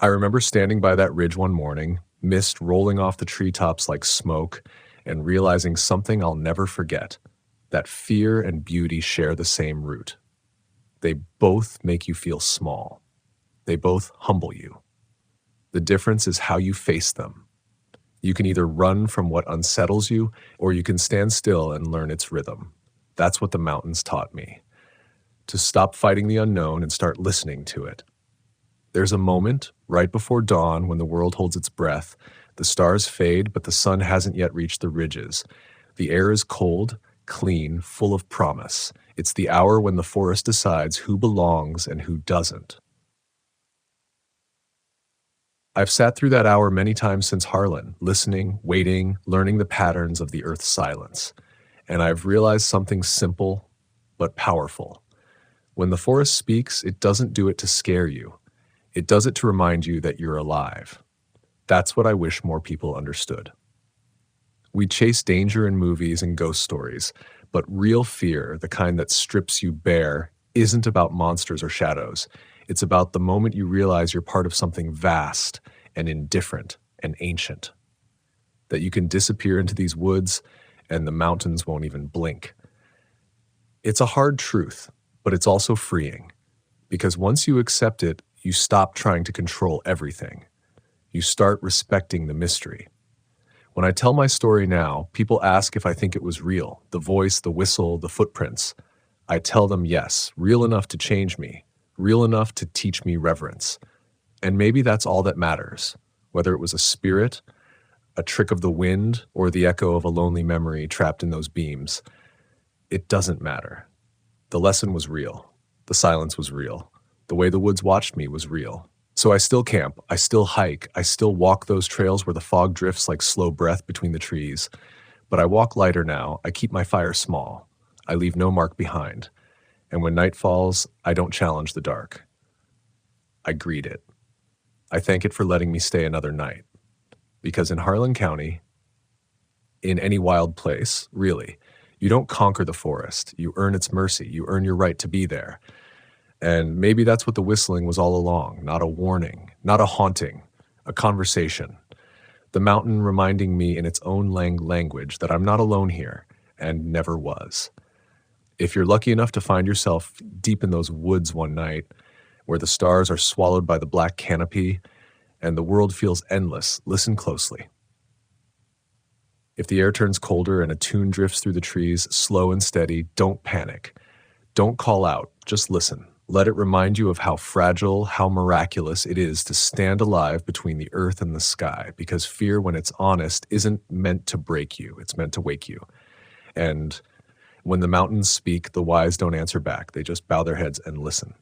I remember standing by that ridge one morning, mist rolling off the treetops like smoke, and realizing something I'll never forget, that fear and beauty share the same root. They both make you feel small. They both humble you. The difference is how you face them. You can either run from what unsettles you, or you can stand still and learn its rhythm. That's what the mountains taught me. To stop fighting the unknown and start listening to it. There's a moment, right before dawn, when the world holds its breath. The stars fade, but the sun hasn't yet reached the ridges. The air is cold, clean, full of promise. It's the hour when the forest decides who belongs and who doesn't. I've sat through that hour many times since Harlan, listening, waiting, learning the patterns of the earth's silence. And I've realized something simple but powerful. When the forest speaks, it doesn't do it to scare you. It does it to remind you that you're alive. That's what I wish more people understood. We chase danger in movies and ghost stories, but real fear, the kind that strips you bare, isn't about monsters or shadows. It's about the moment you realize you're part of something vast and indifferent and ancient. That you can disappear into these woods and the mountains won't even blink. It's a hard truth, but it's also freeing. Because once you accept it, you stop trying to control everything. You start respecting the mystery. When I tell my story now, people ask if I think it was real, the voice, the whistle, the footprints. I tell them yes, real enough to change me, real enough to teach me reverence. And maybe that's all that matters, whether it was a spirit, a trick of the wind, or the echo of a lonely memory trapped in those beams. It doesn't matter. The lesson was real. The silence was real. The way the woods watched me was real. So I still camp, I still hike, I still walk those trails where the fog drifts like slow breath between the trees. But I walk lighter now, I keep my fire small. I leave no mark behind. And when night falls, I don't challenge the dark. I greet it. I thank it for letting me stay another night. Because in Harlan County, in any wild place, really, you don't conquer the forest. You earn its mercy. You earn your right to be there. And maybe that's what the whistling was all along, not a warning, not a haunting, a conversation. The mountain reminding me in its own language that I'm not alone here and never was. If you're lucky enough to find yourself deep in those woods one night where the stars are swallowed by the black canopy and the world feels endless, listen closely. If the air turns colder and a tune drifts through the trees, slow and steady, don't panic. Don't call out, just listen. Let it remind you of how fragile, how miraculous it is to stand alive between the earth and the sky, because fear, when it's honest, isn't meant to break you, it's meant to wake you. And when the mountains speak, the wise don't answer back, they just bow their heads and listen.